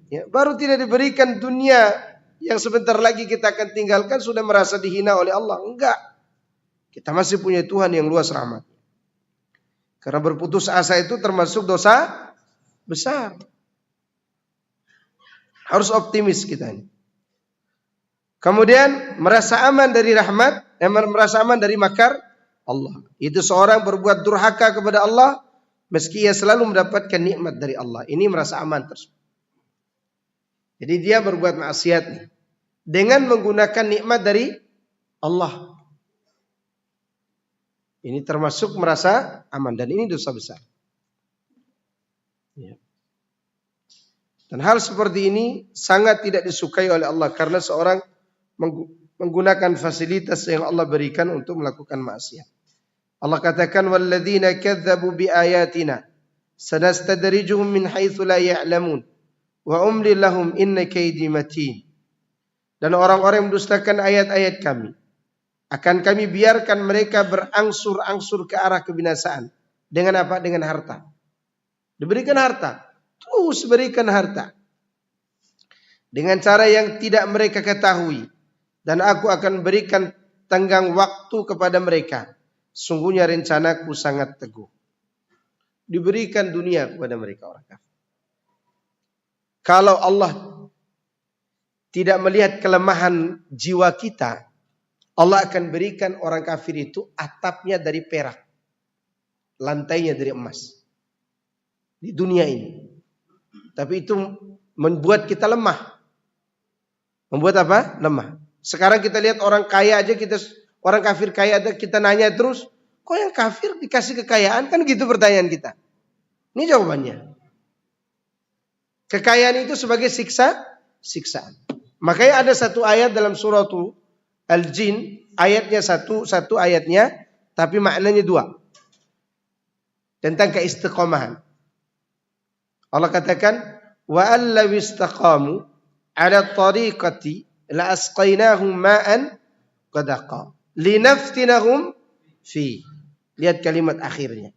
Ya, baru tidak diberikan dunia yang sebentar lagi kita akan tinggalkan sudah merasa dihina oleh Allah. Enggak. Kita masih punya Tuhan yang luas rahmat. Karena berputus asa itu termasuk dosa besar. Harus optimis kita ini. Kemudian merasa aman dari rahmat, merasa aman dari makar Allah. Itu seorang berbuat durhaka kepada Allah meski ia selalu mendapatkan nikmat dari Allah. Ini merasa aman tersebut. Jadi dia berbuat maksiat dengan menggunakan nikmat dari Allah. Ini termasuk merasa aman dan ini dosa besar. Ya. Dan hal seperti ini sangat tidak disukai oleh Allah karena seorang menggunakan fasilitas yang Allah berikan untuk melakukan maksiat. Allah katakan walladzina kadzdzabu biayatina sanastadrijuhum min haitsu la ya'lamun wa umli lahum inna kaydi matin. Dan orang-orang yang mendustakan ayat-ayat kami akan kami biarkan mereka berangsur-angsur ke arah kebinasaan. Dengan apa? Dengan harta. Diberikan harta. Terus berikan harta. Dengan cara yang tidak mereka ketahui. Dan aku akan berikan tenggang waktu kepada mereka. Sungguhnya rencanaku sangat teguh. diberikan dunia kepada mereka orang kafir. Kalau Allah tidak melihat kelemahan jiwa kita, Allah akan berikan orang kafir itu atapnya dari perak, lantainya dari emas di dunia ini. Tapi itu membuat kita lemah. Membuat apa? Lemah. Sekarang kita lihat orang kaya aja, orang kafir kaya aja kita nanya terus, kok yang kafir dikasih kekayaan? Kan gitu pertanyaan kita. Ini jawabannya. Kekayaan itu sebagai siksaan. Makanya ada satu ayat dalam surah Al-Jin, ayatnya satu ayatnya, tapi maknanya dua. Tentang keistiqomahan. Allah katakan, wa allaw istaqamu ala tariqati la asqainahum ma'an qadaqa linaftinahum fi. Lihat kalimat akhirnya.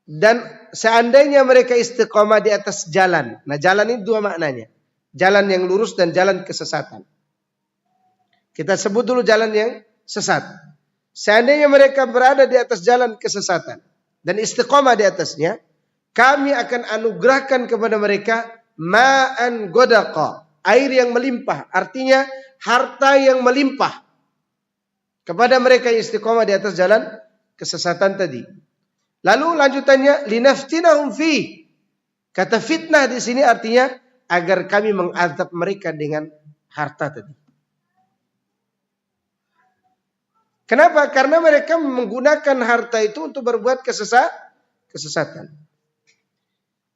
Dan seandainya mereka istiqamah di atas jalan. Nah, jalan ini dua maknanya. Jalan yang lurus dan jalan kesesatan. Kita sebut dulu jalan yang sesat. Seandainya mereka berada di atas jalan kesesatan dan istiqamah di atasnya, kami akan anugerahkan kepada mereka ma'an godaqa, air yang melimpah. Artinya harta yang melimpah kepada mereka yang istiqamah di atas jalan kesesatan tadi. Lalu lanjutannya linaftinahum fi. Kata fitnah di sini artinya agar kami mengazab mereka dengan harta tadi. Kenapa? Karena mereka menggunakan harta itu untuk berbuat kesesatan.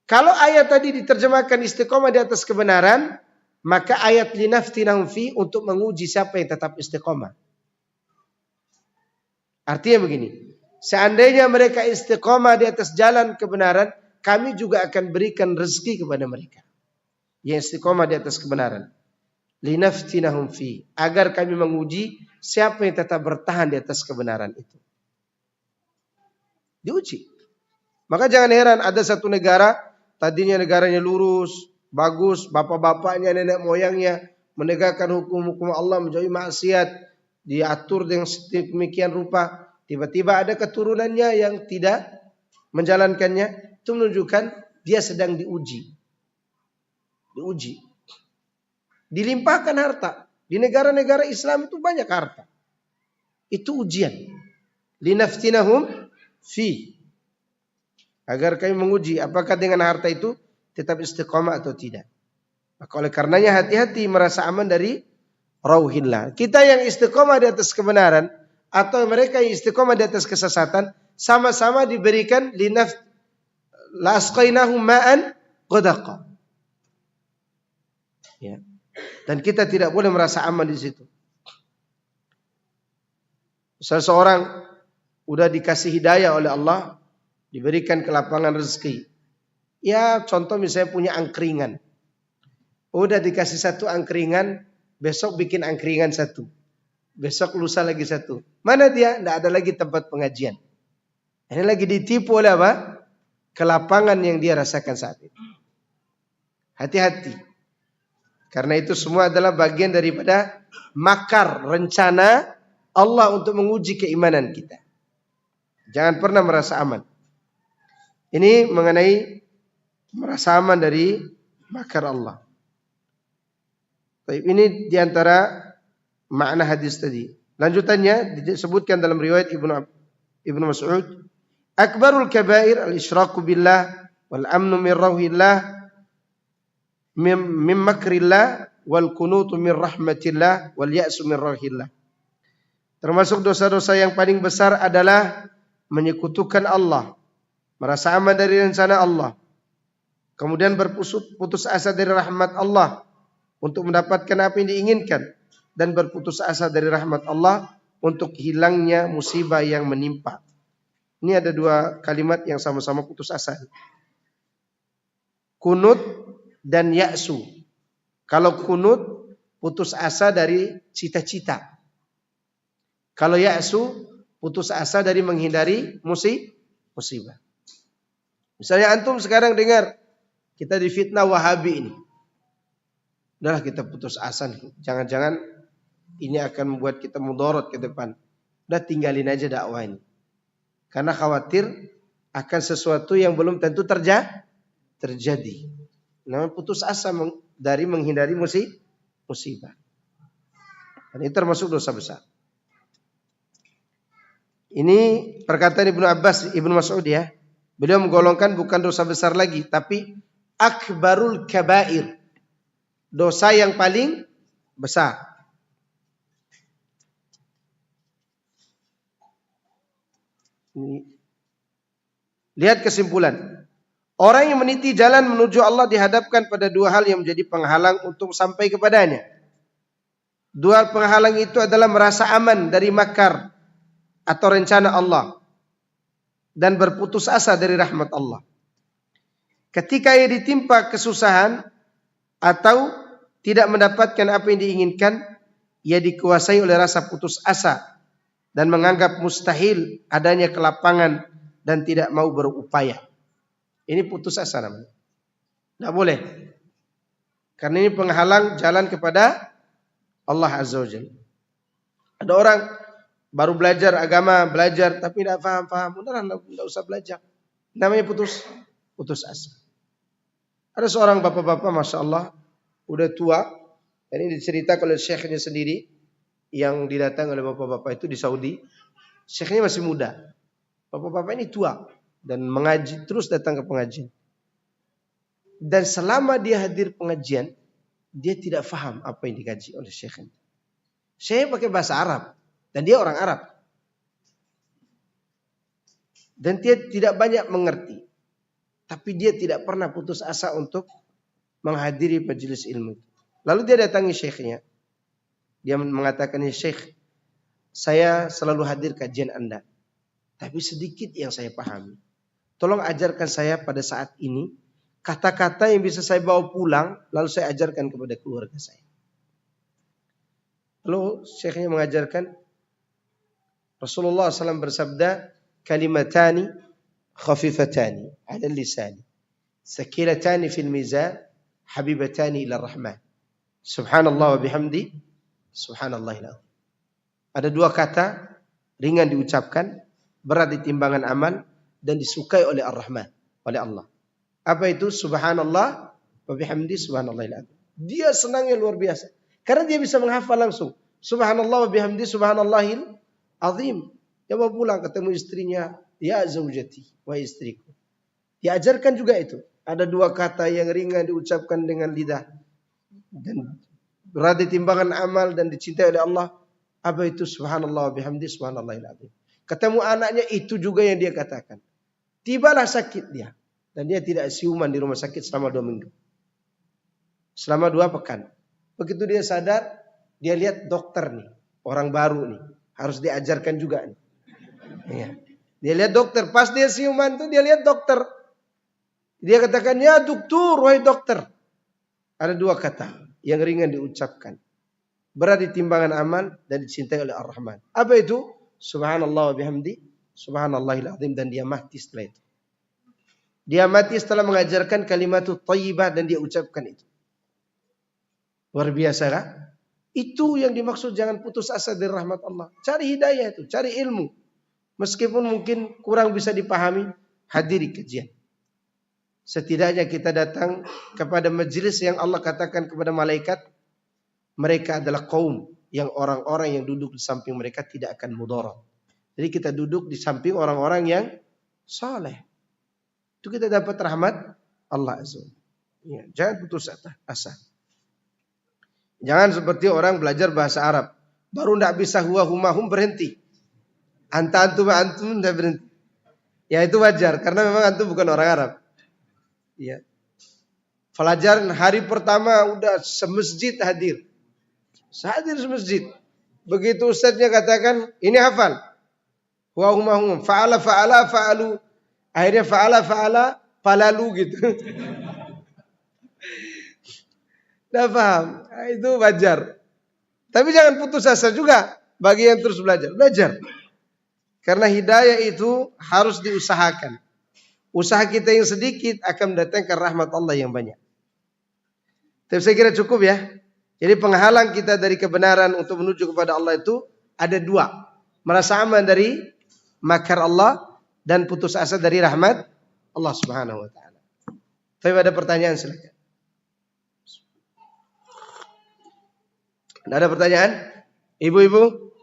Kalau ayat tadi diterjemahkan istiqomah di atas kebenaran, maka ayat linaftinahum fi untuk menguji siapa yang tetap istiqomah. Artinya begini, seandainya mereka istiqomah di atas jalan kebenaran, kami juga akan berikan rezeki kepada mereka yang istiqomah di atas kebenaran. Linaftinahum fi, agar kami menguji siapa yang tetap bertahan di atas kebenaran itu. Diuji. Maka jangan heran ada satu negara, tadinya negaranya lurus, bagus, bapak-bapaknya, nenek moyangnya menegakkan hukum-hukum Allah, menjauhi maksiat, diatur dengan sedemikian rupa. Tiba-tiba ada keturunannya yang tidak menjalankannya. Itu menunjukkan dia sedang diuji. Dilimpahkan harta. Di negara-negara Islam itu banyak harta. Itu ujian. Linaftinahum fi. Agar kami menguji apakah dengan harta itu tetap istiqamah atau tidak. Maka oleh karenanya hati-hati merasa aman dari rauhillah. Kita yang istiqamah di atas kebenaran atau mereka yang istiqamah di atas kesesatan sama-sama diberikan la asqainahum ma'an qadaqa. Ya. Dan kita tidak boleh merasa aman di situ. Seseorang udah dikasih hidayah oleh Allah, diberikan kelapangan rezeki. Ya, contoh misalnya punya angkringan. Udah dikasih satu angkringan, besok bikin angkringan satu. Besok lusa lagi satu. Mana dia? Tidak ada lagi tempat pengajian. Ini lagi ditipu oleh apa? Kelapangan yang dia rasakan saat itu. Hati-hati. Karena itu semua adalah bagian daripada makar, rencana Allah untuk menguji keimanan kita. Jangan pernah merasa aman. Ini mengenai merasa aman dari makar Allah. Ini diantara makna hadis tadi. Lanjutannya disebutkan dalam riwayat Ibnu Mas'ud, akbarul kabair al-isyraku billah wal amnu min rauhillah min makrillah wal kunutu min rahmatillah wal ya'su min rauhillah. Termasuk dosa-dosa yang paling besar adalah menyekutukan Allah, merasa aman dari rencana Allah, kemudian berputus asa dari rahmat Allah untuk mendapatkan apa yang diinginkan, dan berputus asa dari rahmat Allah untuk hilangnya musibah yang menimpa. Ini ada dua kalimat yang sama-sama putus asa. Kunut dan ya'su. Kalau kunut, putus asa dari cita-cita. Kalau ya'su, putus asa dari menghindari musibah. Misalnya antum sekarang dengar kita difitnah Wahabi ini. Udahlah kita putus asa nih. Jangan-jangan ini akan membuat kita mudorot ke depan. Udah tinggalin aja dakwah ini. Karena khawatir akan sesuatu yang belum tentu terjadi. Namanya putus asa dari menghindari musibah. Dan ini termasuk dosa besar. Ini perkataan Ibnu Abbas, Ibnu Mas'ud ya. Beliau menggolongkan bukan dosa besar lagi, tapi akbarul kabair. Dosa yang paling besar. Lihat kesimpulan. Orang yang meniti jalan menuju Allah dihadapkan pada dua hal yang menjadi penghalang untuk sampai kepadanya. Dua penghalang itu adalah merasa aman dari makar atau rencana Allah dan berputus asa dari rahmat Allah. Ketika ia ditimpa kesusahan atau tidak mendapatkan apa yang diinginkan, ia dikuasai oleh rasa putus asa dan menganggap mustahil adanya kelapangan dan tidak mau berupaya. Ini putus asa namanya. Tidak boleh. Karena ini penghalang jalan kepada Allah Azza wa Jalla. Ada orang baru belajar agama, belajar tapi tidak paham. Beneran tidak usah belajar. Namanya putus asa. Ada seorang bapak-bapak, Masya Allah, udah tua. Dan ini diceritakan oleh syekhnya sendiri yang didatang oleh bapak-bapak itu di Saudi. Syekhnya masih muda. Bapak-bapak ini tua dan mengaji, terus datang ke pengajian. Dan selama dia hadir pengajian, dia tidak faham apa yang dikaji oleh syekhnya. Syekh pakai bahasa Arab dan dia orang Arab. Dan dia tidak banyak mengerti. Tapi dia tidak pernah putus asa untuk menghadiri majelis ilmu. Lalu dia datangi syekhnya. Dia mengatakan, "Ya Syekh, saya selalu hadir kajian Anda. Tapi sedikit yang saya pahami. Tolong ajarkan saya pada saat ini kata-kata yang bisa saya bawa pulang, lalu saya ajarkan kepada keluarga saya." Lalu syekhnya mengajarkan, Rasulullah SAW bersabda, "Kalimatani khafifatani 'ala lisani, sakilatani fil mizan, habibatani ila rahman. Subhanallah wa bihamdi, subhanallahil azim." Ada dua kata ringan diucapkan, berat di timbangan amal dan disukai oleh Ar-Rahman, oleh Allah. Apa itu? Subhanallah wa bihamdi, subhanallahil azim. Dia senangnya luar biasa. Karena dia bisa menghafal langsung. Subhanallah wa bihamdi, subhanallahil azim. Dia mau pulang ketemu istrinya, "Ya zaujati," wahai istriku. Diajarkan juga itu. Ada dua kata yang ringan diucapkan dengan lidah dan berat di timbangan amal dan dicintai oleh Allah. Apa itu? Subhanallah wa bihamdi, subhanallahil azim. Ketemu anaknya, itu juga yang dia katakan. Tibalah sakit dia. Dan dia tidak siuman di rumah sakit selama 2 minggu. Selama 2 pekan. Begitu dia sadar, dia lihat dokter nih. Orang baru nih. Harus diajarkan juga nih. Ya. Dia lihat dokter. Pas dia siuman tuh dia lihat dokter. Dia katakan, "Ya dokter, wahai dokter." Ada 2 kata yang ringan diucapkan. Berat di timbangan amal dan dicintai oleh Ar-Rahman. Apa itu? Subhanallah wa bihamdi, subhanallahil azim. Dan dia mati setelah itu. Dia mati setelah mengajarkan kalimatut thayyibah dan dia ucapkan itu. Luar biasa kan? Itu yang dimaksud jangan putus asa dari rahmat Allah. Cari hidayah itu, cari ilmu. Meskipun mungkin kurang bisa dipahami, hadiri kajian. Setidaknya kita datang kepada majelis yang Allah katakan kepada malaikat, mereka adalah kaum yang orang-orang yang duduk di samping mereka tidak akan mudarat. Jadi kita duduk di samping orang-orang yang saleh. Itu kita dapat rahmat Allah Azza wa Jalla. Ya, jangan putus asa. Jangan seperti orang belajar bahasa Arab, baru tidak bisa huwa humahum berhenti. Antum tidak berhenti. Ya itu wajar karena memang antum bukan orang Arab. Ya. Pelajaran hari pertama udah semasjid hadir. Hadir semasjid. Begitu ustaznya katakan, ini hafal. Huwa humahum fa'ala fa'alu. Akhirnya fa'ala falalu gitu. Tidak paham. Itu wajar. Tapi jangan putus asa juga bagi yang terus belajar. Belajar. Karena hidayah itu harus diusahakan. Usaha kita yang sedikit akan mendatangkan rahmat Allah yang banyak. Tapi saya kira cukup ya. Jadi penghalang kita dari kebenaran untuk menuju kepada Allah itu ada 2. Merasa aman dari makar Allah dan putus asa dari rahmat Allah Subhanahu wa taala. Tapi ada pertanyaan silakan. Ada pertanyaan? Ibu-ibu?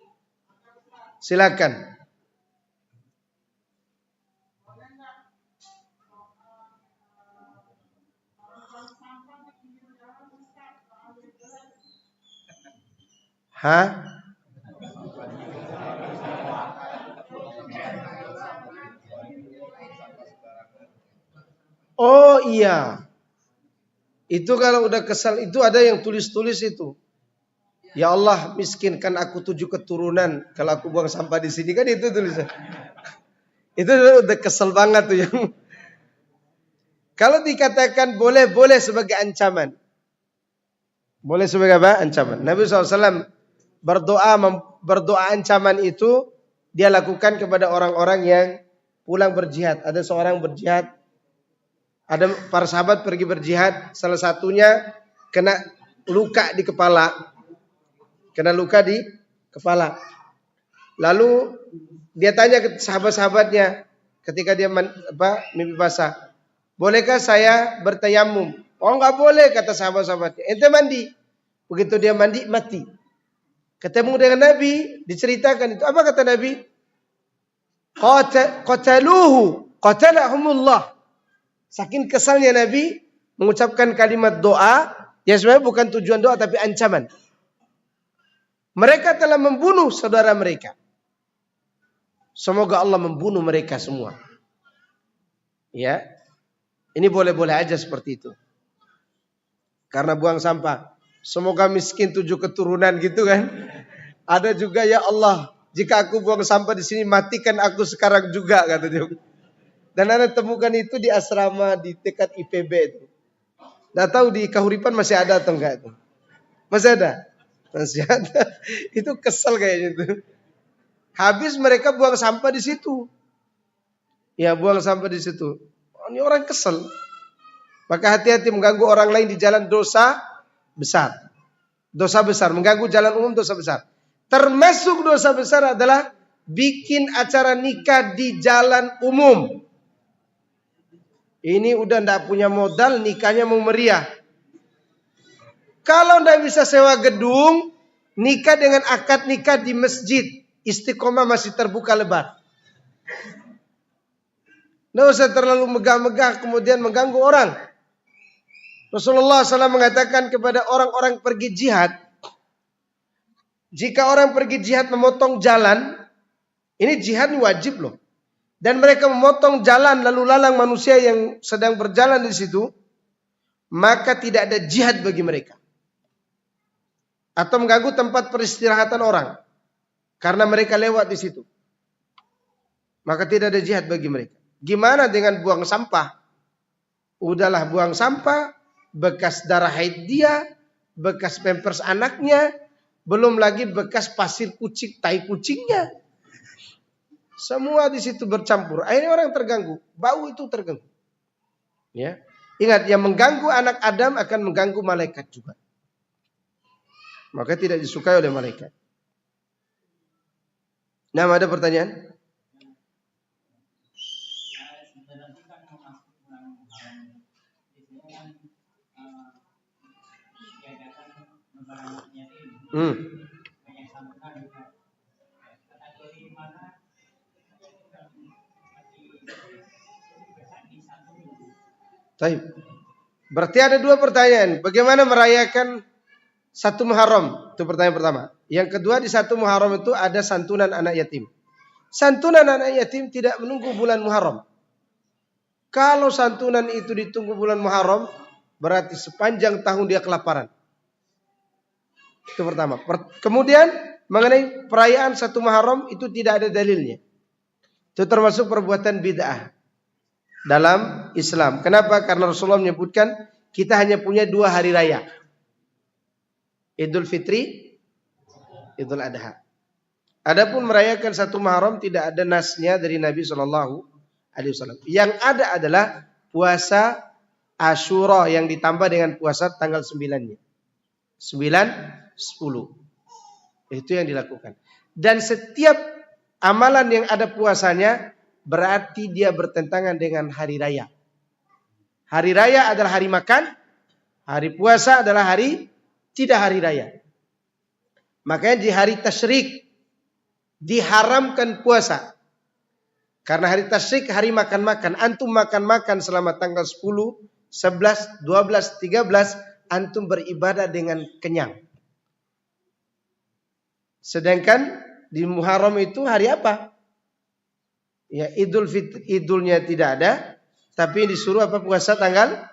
Silakan. Hah? Oh iya. Itu kalau udah kesal itu ada yang tulis-tulis itu. Ya Allah, miskinkan aku 7 keturunan kalau aku buang sampah di sini, kan itu tulisan. Itu udah kesel banget tuh yang. Kalau dikatakan boleh sebagai ancaman. Boleh sebagai apa? Ancaman. Nabi SAW berdoa ancaman itu dia lakukan kepada orang-orang yang pulang berjihad. Ada seorang berjihad, ada para sahabat pergi berjihad, salah satunya kena luka di kepala. Lalu dia tanya ke sahabat-sahabatnya ketika dia mimpi basah, bolehkah saya bertayamum? Oh, enggak boleh, kata sahabat-sahabatnya. Ente mandi. Begitu dia mandi, mati. Ketemu dengan Nabi, diceritakan itu. Apa kata Nabi? Qatalahumullah. Saking kesalnya Nabi mengucapkan kalimat doa yang sebenarnya bukan tujuan doa tapi ancaman. Mereka telah membunuh saudara mereka. Semoga Allah membunuh mereka semua. Ya. Ini boleh-boleh aja seperti itu. Karena buang sampah. Semoga miskin 7 keturunan gitu kan. Ada juga, ya Allah, jika aku buang sampah di sini, matikan aku sekarang juga, kata dia. Dan Anda temukan itu di asrama di dekat IPB itu. Nggak tahu di Kahuripan masih ada atau enggak itu. Masih ada? Masih ada. Itu kesel kayaknya itu. Habis mereka buang sampah di situ. Ya, buang sampah di situ. Oh, ini orang kesel. Maka hati-hati mengganggu orang lain di jalan, dosa besar. Dosa besar. Mengganggu jalan umum, dosa besar. Termasuk dosa besar adalah bikin acara nikah di jalan umum. Ini udah ndak punya modal, nikahnya mau meriah. Kalau ndak bisa sewa gedung, nikah dengan akad nikah di masjid. Istiqomah masih terbuka lebar. Nggak usah terlalu megah-megah kemudian mengganggu orang. Rasulullah SAW mengatakan kepada orang-orang pergi jihad, jika orang pergi jihad memotong jalan, ini jihad wajib loh. Dan mereka memotong jalan lalu lalang manusia yang sedang berjalan di situ, maka tidak ada jihad bagi mereka. Atau mengganggu tempat peristirahatan orang karena mereka lewat di situ, maka tidak ada jihad bagi mereka. Gimana dengan buang sampah? Udahlah buang sampah, bekas darah haid dia, bekas pampers anaknya, belum lagi bekas pasir kucing, tai kucingnya. Semua di situ bercampur. Akhirnya orang terganggu. Bau itu terganggu. Ya. Ingat, yang mengganggu anak Adam akan mengganggu malaikat juga. Maka tidak disukai oleh malaikat. Nah, ada pertanyaan? Berarti ada 2 pertanyaan. Bagaimana merayakan 1 Muharram? Itu pertanyaan pertama. Yang kedua, di 1 Muharram itu ada santunan anak yatim. Santunan anak yatim tidak menunggu bulan Muharram. Kalau santunan itu ditunggu bulan Muharram, berarti sepanjang tahun dia kelaparan. Itu pertama. Kemudian mengenai perayaan 1 Muharram itu tidak ada dalilnya. Itu termasuk perbuatan bid'ah dalam Islam. Kenapa? Karena Rasulullah menyebutkan kita hanya punya 2 hari raya. Idul Fitri, Idul Adha. Adapun merayakan 1 Muharram tidak ada nasnya dari Nabi SAW. Yang ada adalah puasa Asyura yang ditambah dengan puasa tanggal 9-nya. 9, 10. Itu yang dilakukan. Dan setiap amalan yang ada puasanya berarti dia bertentangan dengan hari raya. Hari raya adalah hari makan, hari puasa adalah hari tidak hari raya. Makanya di hari tasyrik diharamkan puasa. Karena hari tasyrik hari makan-makan. Antum makan-makan selama tanggal 10, 11, 12, 13. Antum beribadah dengan kenyang. Sedangkan di Muharram itu hari apa? Ya, idulnya tidak ada. Tapi disuruh apa? Puasa tanggal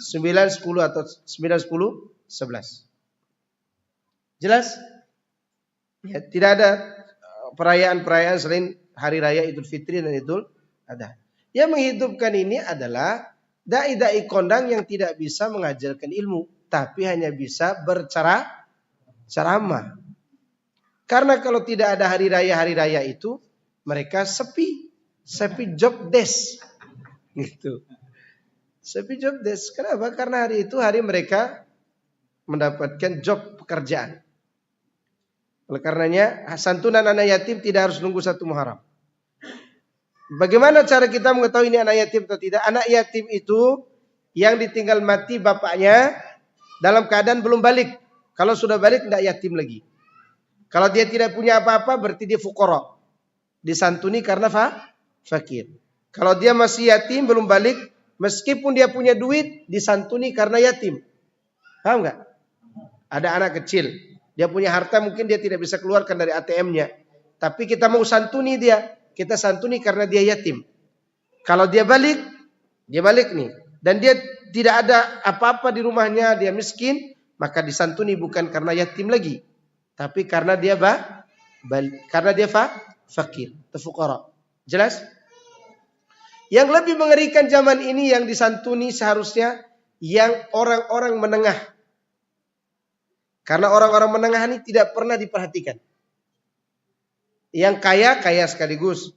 9, 10 atau 9, 10, 11. Jelas? Ya, tidak ada perayaan-perayaan selain hari raya Idul Fitri dan Idul Adha. Yang menghidupkan ini adalah dai-dai kondang yang tidak bisa mengajarkan ilmu, tapi hanya bisa berceramah. Karena kalau tidak ada hari raya itu, mereka sepi job desk, gitu. Sepi job desk. Kenapa? Karena hari itu hari mereka mendapatkan job pekerjaan. Oleh karenanya santunan anak yatim tidak harus nunggu 1 Muharram. Bagaimana cara kita mengetahui ini anak yatim atau tidak? Anak yatim itu yang ditinggal mati bapaknya dalam keadaan belum balik. Kalau sudah balik tidak yatim lagi. Kalau dia tidak punya apa-apa berarti dia fuqara. Disantuni karena fakir. Kalau dia masih yatim belum balik, meskipun dia punya duit disantuni karena yatim. Paham enggak? Ada anak kecil, dia punya harta mungkin dia tidak bisa keluarkan dari ATM-nya. Tapi kita mau santuni dia. Kita santuni karena dia yatim. Kalau dia balik nih. Dan dia tidak ada apa-apa di rumahnya, dia miskin. Maka disantuni bukan karena yatim lagi. Tapi karena dia fakir, fuqara. Jelas? Yang lebih mengerikan zaman ini yang disantuni seharusnya yang orang-orang menengah. Karena orang-orang menengah ini tidak pernah diperhatikan. Yang kaya sekaligus.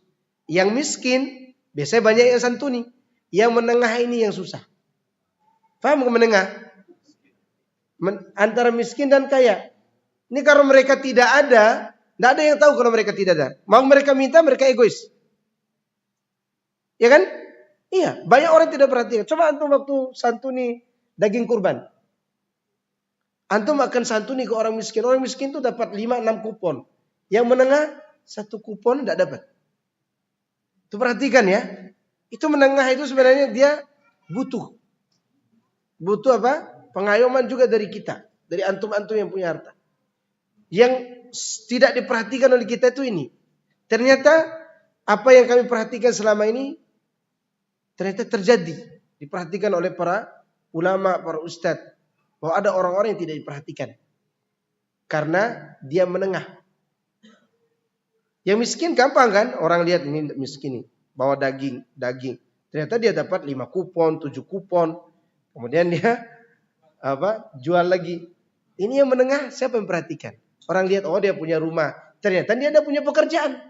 Yang miskin biasanya banyak yang santuni. Yang menengah ini yang susah. Paham ke menengah? Antara miskin dan kaya. Ini kalau mereka tidak ada yang tahu kalau mereka tidak ada. Mau mereka minta, mereka egois. Ya kan? Iya, banyak orang tidak perhatikan. Coba antum waktu santuni daging kurban. Antum akan santuni ke orang miskin. Orang miskin itu dapat 5-6 kupon. Yang menengah 1 kupon tidak dapat. Itu perhatikan ya. Itu menengah itu sebenarnya dia butuh. Butuh apa? Pengayoman juga dari kita. Dari antum-antum yang punya harta. Yang tidak diperhatikan oleh kita itu ini. Ternyata apa yang kami perhatikan selama ini ternyata terjadi. Diperhatikan oleh para ulama, para ustadz. Bahwa ada orang-orang yang tidak diperhatikan. Karena dia menengah. Yang miskin gampang kan? Orang lihat ini miskin nih. Bawa daging. Ternyata dia dapat 5 kupon, 7 kupon. Kemudian dia jual lagi. Ini yang menengah siapa yang perhatikan? Orang lihat, oh dia punya rumah. Ternyata dia tidak punya pekerjaan.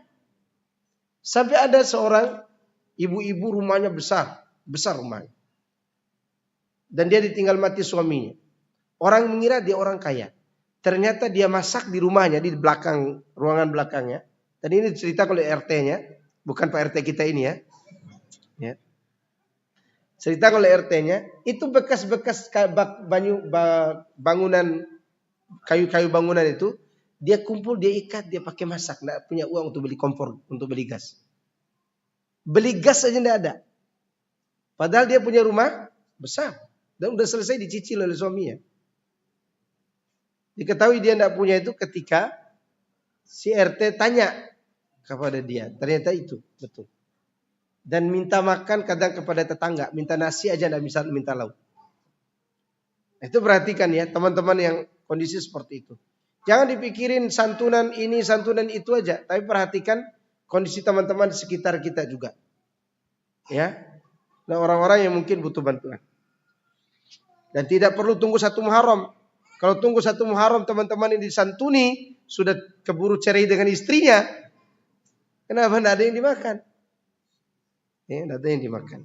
Sampai ada seorang ibu-ibu rumahnya besar rumahnya. Dan dia ditinggal mati suaminya. Orang mengira dia orang kaya. Ternyata dia masak di rumahnya, di belakang, ruangan belakangnya. Dan ini cerita oleh RT-nya. Bukan Pak RT kita ini ya. Cerita oleh RT-nya. Itu bekas-bekas bangunan, kayu-kayu bangunan itu. Dia kumpul, dia ikat, dia pakai masak. Tidak punya uang untuk beli kompor, untuk beli gas. Beli gas saja tidak ada. Padahal dia punya rumah besar. Dan sudah selesai dicicil oleh suaminya. Diketahui dia tidak punya itu ketika si RT tanya kepada dia. Ternyata itu, betul. Dan minta makan kadang kepada tetangga. Minta nasi aja tidak bisa minta lauk. Itu perhatikan ya teman-teman yang kondisi seperti itu. Jangan dipikirin santunan ini, santunan itu aja. Tapi perhatikan kondisi teman-teman di sekitar kita juga. Ya. Nah, orang-orang yang mungkin butuh bantuan. Dan tidak perlu tunggu 1 Muharram. Kalau tunggu 1 Muharram teman-teman yang disantuni sudah keburu cerai dengan istrinya. Kenapa tidak ada yang dimakan? Ya, tidak ada yang dimakan.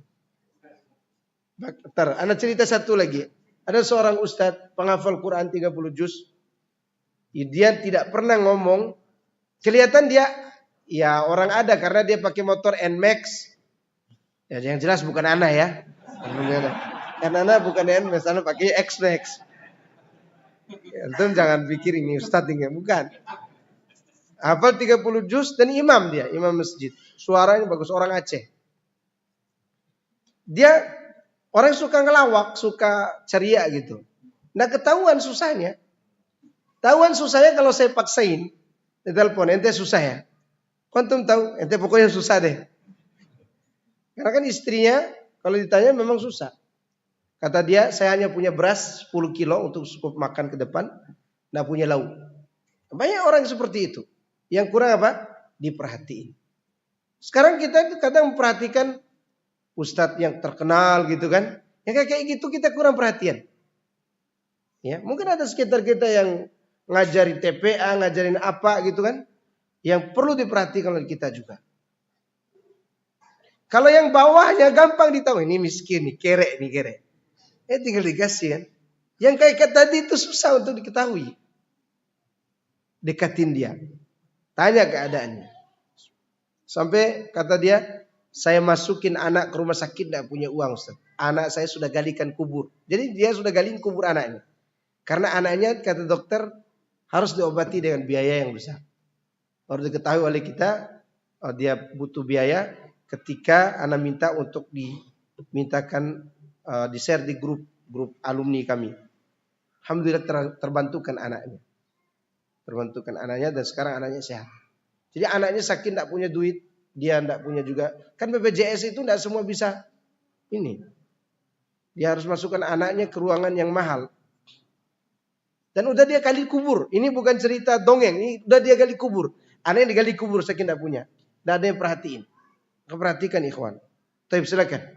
Bentar, anak cerita satu lagi. Ada seorang ustadz penghafal Quran 30 juz. Dia tidak pernah ngomong. Kelihatan dia Ya orang ada karena dia pakai motor NMAX. Ya yang jelas bukan Ana ya. Karena Ana bukan NMAX, Ana pakai X-Max. Ya, antum jangan pikir ini Ustadz ini, bukan. Hafal 30 juz dan imam dia, imam masjid. Suaranya bagus, orang Aceh. Dia orang suka ngelawak, suka ceria gitu. Nah ketahuan susahnya. Tahuan susahnya kalau saya paksain. Di telepon, ente susah ya. Antum tahu, ente pokoknya susah deh. Karena kan istrinya kalau ditanya memang susah. Kata dia, saya hanya punya beras 10 kilo untuk cukup makan ke depan. Nggak punya lauk. Banyak orang seperti itu. Yang kurang apa? Diperhatiin. Sekarang kita itu kadang memperhatikan ustadz yang terkenal gitu kan. Yang kayak gitu kita kurang perhatian. Ya, mungkin ada sekitar kita yang ngajarin TPA, ngajarin apa gitu kan. Yang perlu diperhatikan oleh kita juga. Kalau yang bawahnya gampang ditahu. Ini miskin nih, kere nih, kere. Tinggal dikasih kan. Yang kayak tadi itu susah untuk diketahui. Dekatin dia. Tanya keadaannya. Sampai kata dia, saya masukin anak ke rumah sakit tidak punya uang Ustaz. Anak saya sudah galikan kubur. Jadi dia sudah galiin kubur anaknya. Karena anaknya kata dokter harus diobati dengan biaya yang besar. Baru diketahui oleh kita, dia butuh biaya ketika anak minta untuk dimintakan di-share di grup alumni kami. Alhamdulillah terbantukan anaknya. Terbantukan anaknya dan sekarang anaknya sehat. Jadi anaknya sakit tidak punya duit, dia tidak punya juga. Kan BPJS itu tidak semua bisa ini. Dia harus masukkan anaknya ke ruangan yang mahal. Dan udah dia gali kubur. Ini bukan cerita dongeng, ini udah dia gali kubur. Anaknya digali kubur saking tidak punya. Tidak ada yang perhatiin. Perhatikan ikhwan. Taib silakan.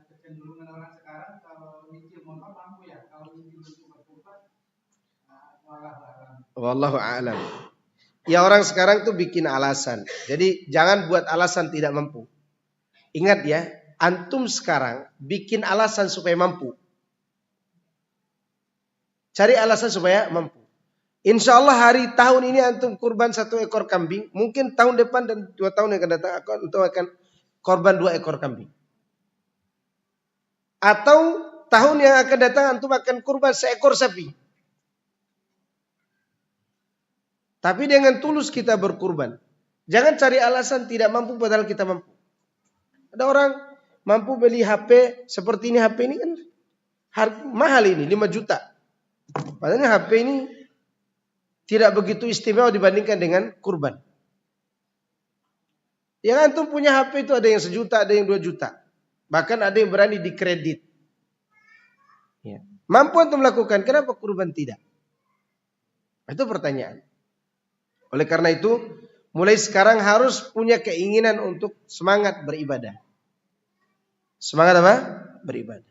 Kecenderungan orang sekarang kalau nyicil motor mampu ya, kalau nyicil berkurban, wallahu a'lam. Ya orang sekarang tuh bikin alasan. Jadi jangan buat alasan tidak mampu. Ingat ya, antum sekarang bikin alasan supaya mampu. Cari alasan supaya mampu. Insya Allah hari tahun ini antum kurban 1 ekor kambing. Mungkin tahun depan dan 2 tahun yang akan datang antum akan korban 2 ekor kambing. Atau tahun yang akan datang antum akan kurban 1 ekor sapi. Tapi dengan tulus kita berkurban. Jangan cari alasan tidak mampu padahal kita mampu. Ada orang mampu beli HP seperti ini, HP ini kan mahal ini 5 juta. Padahal HP ini tidak begitu istimewa dibandingkan dengan kurban. Yang antum punya HP itu ada yang 1 juta, ada yang 2 juta. Bahkan ada yang berani dikredit. Ya. Mampu antum melakukan, kenapa kurban tidak? Itu pertanyaan. Oleh karena itu, mulai sekarang harus punya keinginan untuk semangat beribadah. Semangat apa? Beribadah.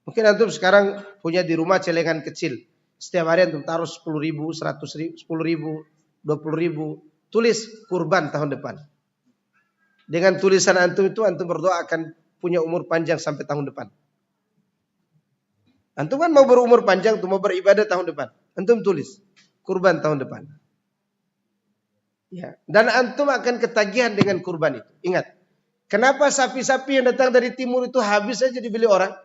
Mungkin antum sekarang punya di rumah celengan kecil. Setiap hari antum taruh 10.000, 100.000, 10.000, 20.000. Tulis kurban tahun depan. Dengan tulisan antum itu antum berdoa akan punya umur panjang sampai tahun depan. Antum kan mau berumur panjang, mau beribadah tahun depan. Antum tulis kurban tahun depan. Ya, dan antum akan ketagihan dengan kurban itu. Ingat, kenapa sapi-sapi yang datang dari timur itu habis saja dibeli orang?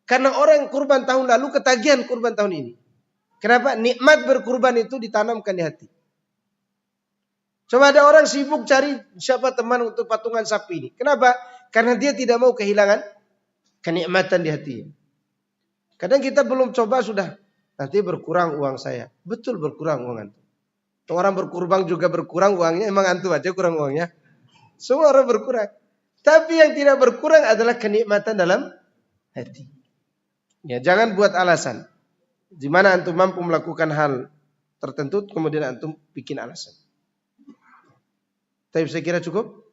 Karena orang kurban tahun lalu ketagihan kurban tahun ini. Kenapa? Nikmat berkurban itu ditanamkan di hati. Coba ada orang sibuk cari siapa teman untuk patungan sapi ini. Kenapa? Karena dia tidak mau kehilangan kenikmatan di hatinya. Kadang kita belum coba sudah, nanti berkurang uang saya. Betul berkurang uang antum. Orang berkurban juga berkurang uangnya, emang antum aja kurang uangnya. Semua orang berkurang. Tapi yang tidak berkurang adalah kenikmatan dalam hati. Ya, jangan buat alasan. Di mana antum mampu melakukan hal tertentu, kemudian antum bikin alasan. Tapi saya kira cukup?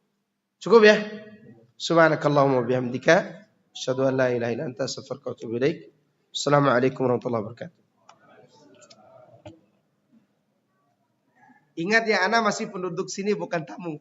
Cukup ya? Subhanakallahumma bihamdika asyhadu an la ilaha illa anta astaghfiruka wa atubu ilaik. Assalamualaikum warahmatullahi wabarakatuh. Ingat ya, ana masih penduduk sini bukan tamu.